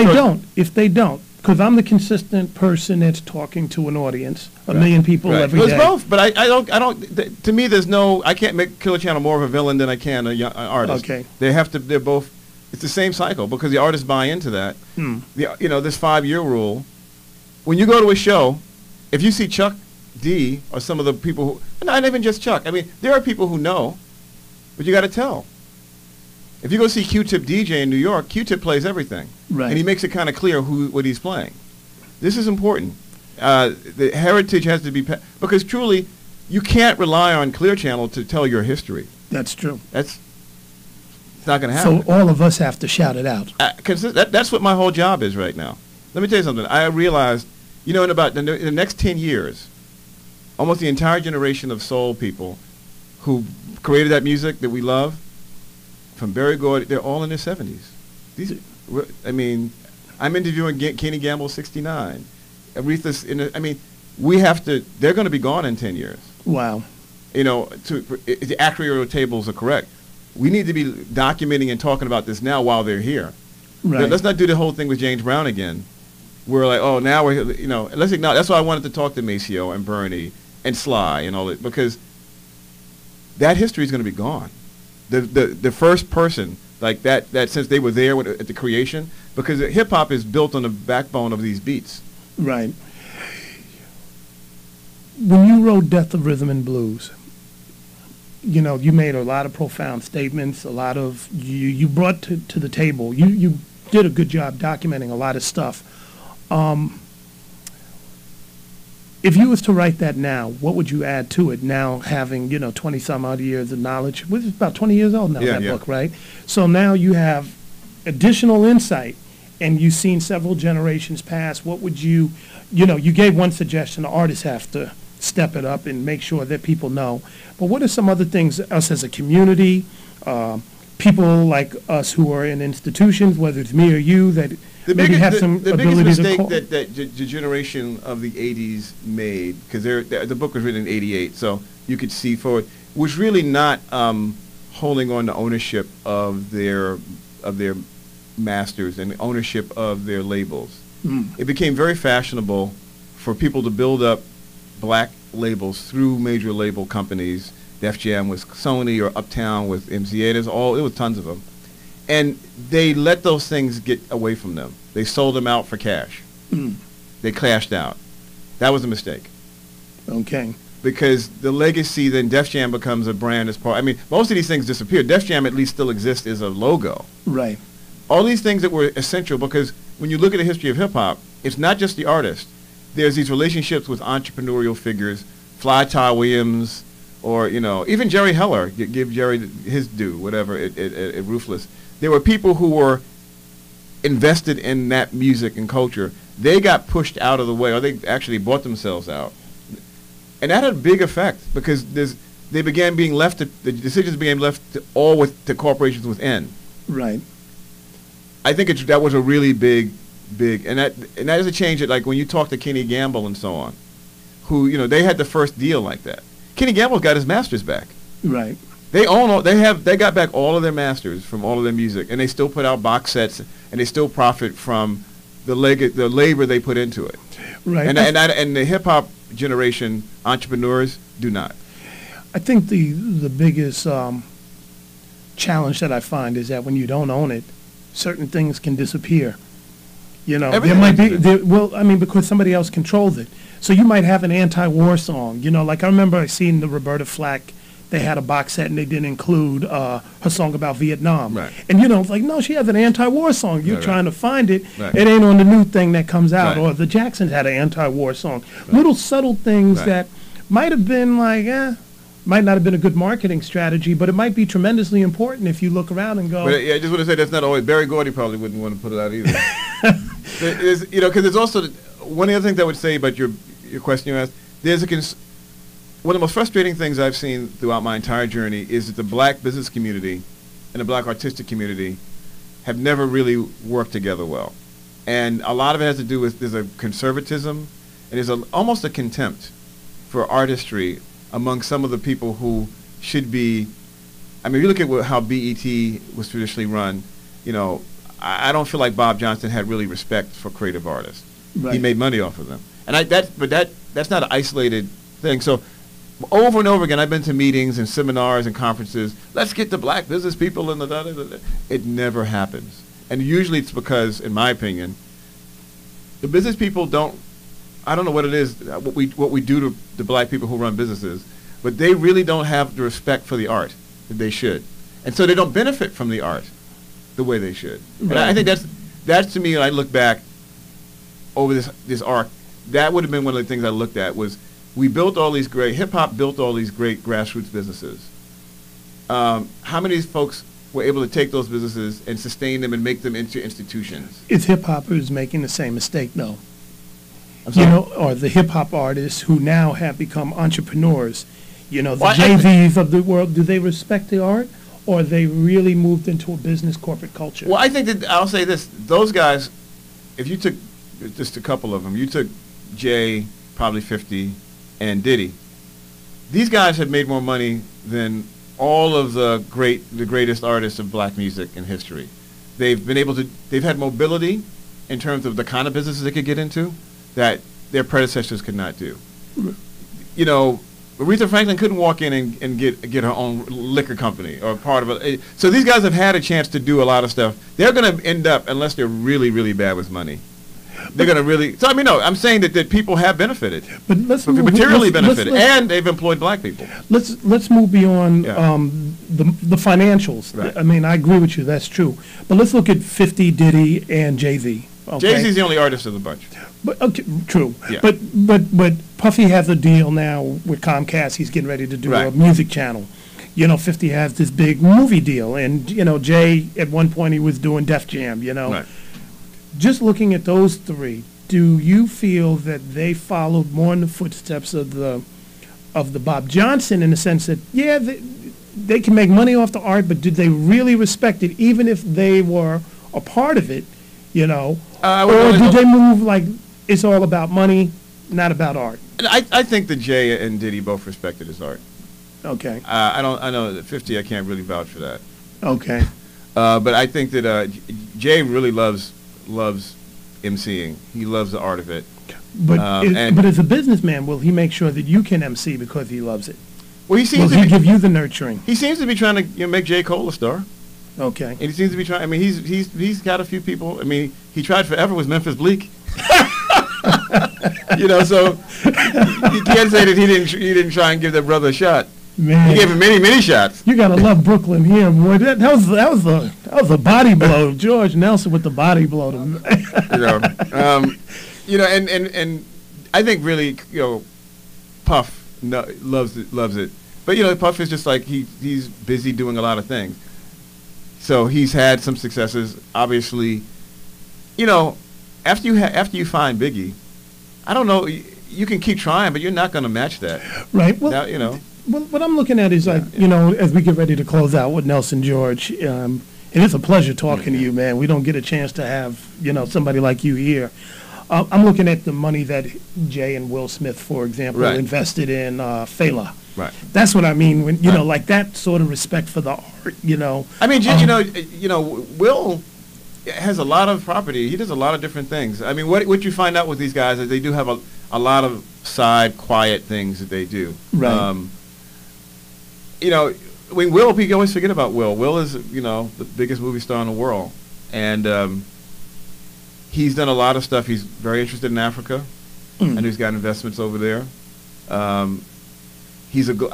[SPEAKER 9] if they don't, because I'm the consistent person that's talking to an audience, a million people every
[SPEAKER 3] Well,
[SPEAKER 9] day.
[SPEAKER 3] it's both, but I don't. To me, I can't make Killer Channel more of a villain than I can an artist.
[SPEAKER 9] Okay.
[SPEAKER 3] They're both. It's the same cycle because the artists buy into that. This 5-year rule. When you go to a show, if you see Chuck D or some of the people who, not even just Chuck. I mean, there are people who know, but you got to tell. If you go see Q-Tip DJ in New York, Q-Tip plays everything,
[SPEAKER 9] Right.
[SPEAKER 3] and he makes it kind of clear what he's playing. This is important. The heritage has to be because truly, you can't rely on Clear Channel to tell your history.
[SPEAKER 9] That's true.
[SPEAKER 3] It's not going to happen.
[SPEAKER 9] So all of us have to shout it out.
[SPEAKER 3] Because that's what my whole job is right now. Let me tell you something. I realized, in about in the next 10 years, almost the entire generation of soul people who created that music that we love, from Berry Gordy, they're all in their 70s. I'm interviewing Kenny Gamble, 69. Aretha's we have to. They're going to be gone in 10 years.
[SPEAKER 9] Wow.
[SPEAKER 3] The actuarial tables are correct. We need to be documenting and talking about this now while they're here.
[SPEAKER 9] Right.
[SPEAKER 3] Let's not do the whole thing with James Brown again. We're like, oh, now we're, let's acknowledge. That's why I wanted to talk to Maceo and Bernie and Sly and all that, because that history is going to be gone. The first person like that since they were there at the creation, because hip hop is built on the backbone of these beats.
[SPEAKER 9] Right. When you wrote Death of Rhythm and Blues, you made a lot of profound statements, a lot of, you brought to the table, you did a good job documenting a lot of stuff. If you was to write that now, what would you add to it now, having, 20 some odd years of knowledge? It's about 20 years old now, book, right? So now you have additional insight, and you've seen several generations pass. What would you gave one suggestion: the artists have to step it up and make sure that people know. But what are some other things, us as a community, people like us who are in institutions, whether it's me or you, that maybe have some ability to call?
[SPEAKER 3] The biggest mistake that the generation of the 80s made, because the book was written in 88, so you could see forward, was really not holding on to ownership of their masters and ownership of their labels. It became very fashionable for people to build up black labels through major label companies. Def Jam was Sony, or Uptown with MCA. It was tons of them. And they let those things get away from them. They sold them out for cash. They cashed out. That was a mistake.
[SPEAKER 9] Okay.
[SPEAKER 3] Because the legacy, then Def Jam becomes a brand as part. Most of these things disappeared. Def Jam at least still exists as a logo.
[SPEAKER 9] Right.
[SPEAKER 3] All these things that were essential, because when you look at the history of hip-hop, it's not just the artist. There's these relationships with entrepreneurial figures, Fly Ty Williams, or, even Jerry Heller, give Jerry his due, whatever, at Ruthless. There were people who were invested in that music and culture. They got pushed out of the way, or they actually bought themselves out. And that had a big effect, because they began being left, the decisions began left to corporations within.
[SPEAKER 9] Right.
[SPEAKER 3] I think that was a really big, and that is a change that, like, when you talk to Kenny Gamble and so on, who, they had the first deal like that. Kenny Gamble got his masters back.
[SPEAKER 9] Right.
[SPEAKER 3] They got back all of their masters from all of their music, and they still put out box sets, and they still profit from the labor they put into it.
[SPEAKER 9] Right.
[SPEAKER 3] And the hip hop generation entrepreneurs do not.
[SPEAKER 9] I think the biggest challenge that I find is that when you don't own it, certain things can disappear. There might be because somebody else controls it. So you might have an anti-war song. Like I remember I seen the Roberta Flack. They had a box set and they didn't include her song about Vietnam.
[SPEAKER 3] Right.
[SPEAKER 9] And it's like, no, she has an anti-war song. You're trying to find it.
[SPEAKER 3] Right.
[SPEAKER 9] It ain't on the new thing that comes out.
[SPEAKER 3] Right.
[SPEAKER 9] Or the Jacksons had an anti-war song. Right. Little subtle things that might have been like, might not have been a good marketing strategy, but it might be tremendously important if you look around and go.
[SPEAKER 3] But I just want to say that's not always. Barry Gordy probably wouldn't want to put it out either. Because there's also one of the other things I would say about your question you asked. One of the most frustrating things I've seen throughout my entire journey is that the black business community and the black artistic community have never really worked together well. And a lot of it has to do with there's a conservatism and there's almost a contempt for artistry among some of the people who should be. If you look at how BET was traditionally run, I don't feel like Bob Johnson had really respect for creative artists.
[SPEAKER 9] Right.
[SPEAKER 3] He made money off of them. And that's not an isolated thing. So over and over again, I've been to meetings and seminars and conferences. Let's get the black business people in the. It never happens. And usually it's because, in my opinion, the business people don't. I don't know what it is, what we do to the black people who run businesses, but they really don't have the respect for the art that they should, and so they don't benefit from the art the way they should. Right. And I think that's to me. When I look back over this arc, that would have been one of the things I looked at was we built all these great, hip-hop built all these great grassroots businesses. How many of these folks were able to take those businesses and sustain them and make them into institutions?
[SPEAKER 9] Is hip-hoppers making the same mistake, though?
[SPEAKER 3] I'm sorry?
[SPEAKER 9] You know, or the hip-hop artists who now have become entrepreneurs, you know, the
[SPEAKER 3] Well,
[SPEAKER 9] JVs of the world, do they respect the art, or they really moved into a business corporate culture?
[SPEAKER 3] Well, I think that, I'll say this, those guys, if you took just a couple of them, you took Jay, probably 50, and Diddy, these guys have made more money than all of the greatest artists of black music in history. They've been able to, they've had mobility in terms of the kind of businesses they could get into that their predecessors could not do. You know, Aretha Franklin couldn't walk in and get her own liquor company or part of it. So these guys have had a chance to do a lot of stuff. They're going to end up, unless they're really, really bad with money, they're going to really. So I mean, no, I'm saying that people have benefited,
[SPEAKER 9] But let's move,
[SPEAKER 3] materially
[SPEAKER 9] let's-
[SPEAKER 3] benefited,
[SPEAKER 9] let's-
[SPEAKER 3] and they've employed black people.
[SPEAKER 9] Let's move beyond
[SPEAKER 3] Yeah.
[SPEAKER 9] the financials.
[SPEAKER 3] Right.
[SPEAKER 9] I mean, I agree with you. That's true. But let's look at 50, Diddy, and Jay-Z. Okay?
[SPEAKER 3] Jay-Z's the only artist of the bunch.
[SPEAKER 9] But, okay, true.
[SPEAKER 3] Yeah.
[SPEAKER 9] But Puffy has a deal now with Comcast. He's getting ready to do a
[SPEAKER 3] Right.
[SPEAKER 9] music channel. You know, 50 has this big movie deal, and you know, Jay at one point he was doing Def Jam. You know,
[SPEAKER 3] Right.
[SPEAKER 9] just looking at those three, do you feel that they followed more in the footsteps of the Bob Johnson in the sense that they can make money off the art, but did they really respect it, even if they were a part of it? You know, or did they move like it's all about money, not about art?
[SPEAKER 3] I think that Jay and Diddy both respected his art.
[SPEAKER 9] Okay.
[SPEAKER 3] I know that 50. I can't really vouch for that.
[SPEAKER 9] Okay.
[SPEAKER 3] But I think that Jay really loves emceeing. He loves the art of it.
[SPEAKER 9] But
[SPEAKER 3] and-
[SPEAKER 9] but as a businessman, will he make sure that you can MC because he loves it?
[SPEAKER 3] Well, he
[SPEAKER 9] Will
[SPEAKER 3] seems
[SPEAKER 9] he
[SPEAKER 3] to
[SPEAKER 9] give you the nurturing?
[SPEAKER 3] he seems to be trying to make J. Cole a star.
[SPEAKER 9] Okay.
[SPEAKER 3] And he seems to be trying. I mean, he's got a few people. I mean, he tried forever with Memphis Bleak. You know, so you can't say that he didn't try and give that brother a shot.
[SPEAKER 9] Man,
[SPEAKER 3] He gave him many shots.
[SPEAKER 9] you gotta love Brooklyn here, boy. That was a body blow. George Nelson with the body blow to me.
[SPEAKER 3] You know, and I think really, you know, Puff loves it. But you know, Puff is just like he's busy doing a lot of things. So he's had some successes. Obviously, you know, after you find Biggie, I don't know. You can keep trying, but you're not going to match that.
[SPEAKER 9] Right. Well,
[SPEAKER 3] Now, you know.
[SPEAKER 9] Well, what I'm looking at is you know, as we get ready to close out with Nelson George, it is a pleasure talking to you, man. We don't get a chance to have, you know, somebody like you here. I'm looking at the money that Jay and Will Smith, for example,
[SPEAKER 3] Right.
[SPEAKER 9] invested in Fela.
[SPEAKER 3] Right.
[SPEAKER 9] That's what I mean when, you
[SPEAKER 3] Right.
[SPEAKER 9] know, like that sort of respect for the art, you know.
[SPEAKER 3] I mean, you know, Will has a lot of property. He does a lot of different things. I mean, what you find out with these guys is they do have a lot of side quiet things that they do.
[SPEAKER 9] Right.
[SPEAKER 3] You know, when Will, people always forget about Will. Will is, you know, the biggest movie star in the world, and he's done a lot of stuff. He's very interested in Africa, and he's got investments over there. I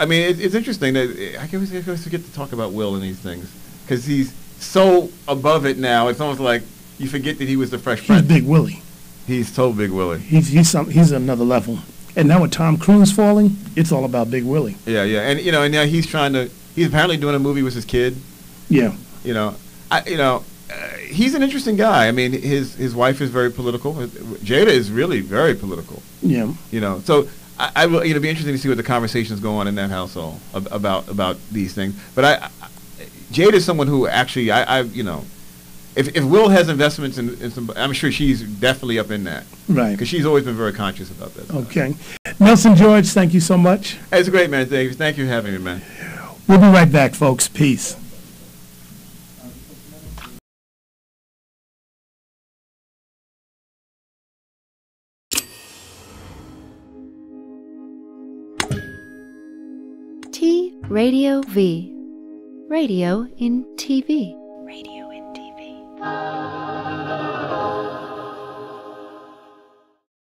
[SPEAKER 3] mean, it's interesting that I always forget to talk about Will in these things because he's so above it now. It's almost like you forget that he was the Fresh
[SPEAKER 9] He's
[SPEAKER 3] Prince.
[SPEAKER 9] Big Willie.
[SPEAKER 3] He's so Big Willie.
[SPEAKER 9] He's another level. And now with Tom Cruise falling, it's all about Big Willie.
[SPEAKER 3] Yeah, and you know, and now he's apparently doing a movie with his kid.
[SPEAKER 9] Yeah.
[SPEAKER 3] You know, he's an interesting guy. I mean, his wife is very political. Jada is really very political.
[SPEAKER 9] Yeah.
[SPEAKER 3] You know, so I will. It'll be interesting to see what the conversations go on in that household about these things. But Jada is someone who actually you know, if Will has investments in some, I'm sure she's definitely up in that.
[SPEAKER 9] Right.
[SPEAKER 3] Because she's always been very conscious about that.
[SPEAKER 9] Okay. Nelson George, thank you so much.
[SPEAKER 3] Hey, it's a great, man. Thank you for having me, man.
[SPEAKER 9] We'll be right back, folks. Peace.
[SPEAKER 1] T Radio V. Radio in TV.
[SPEAKER 10] Radio in TV.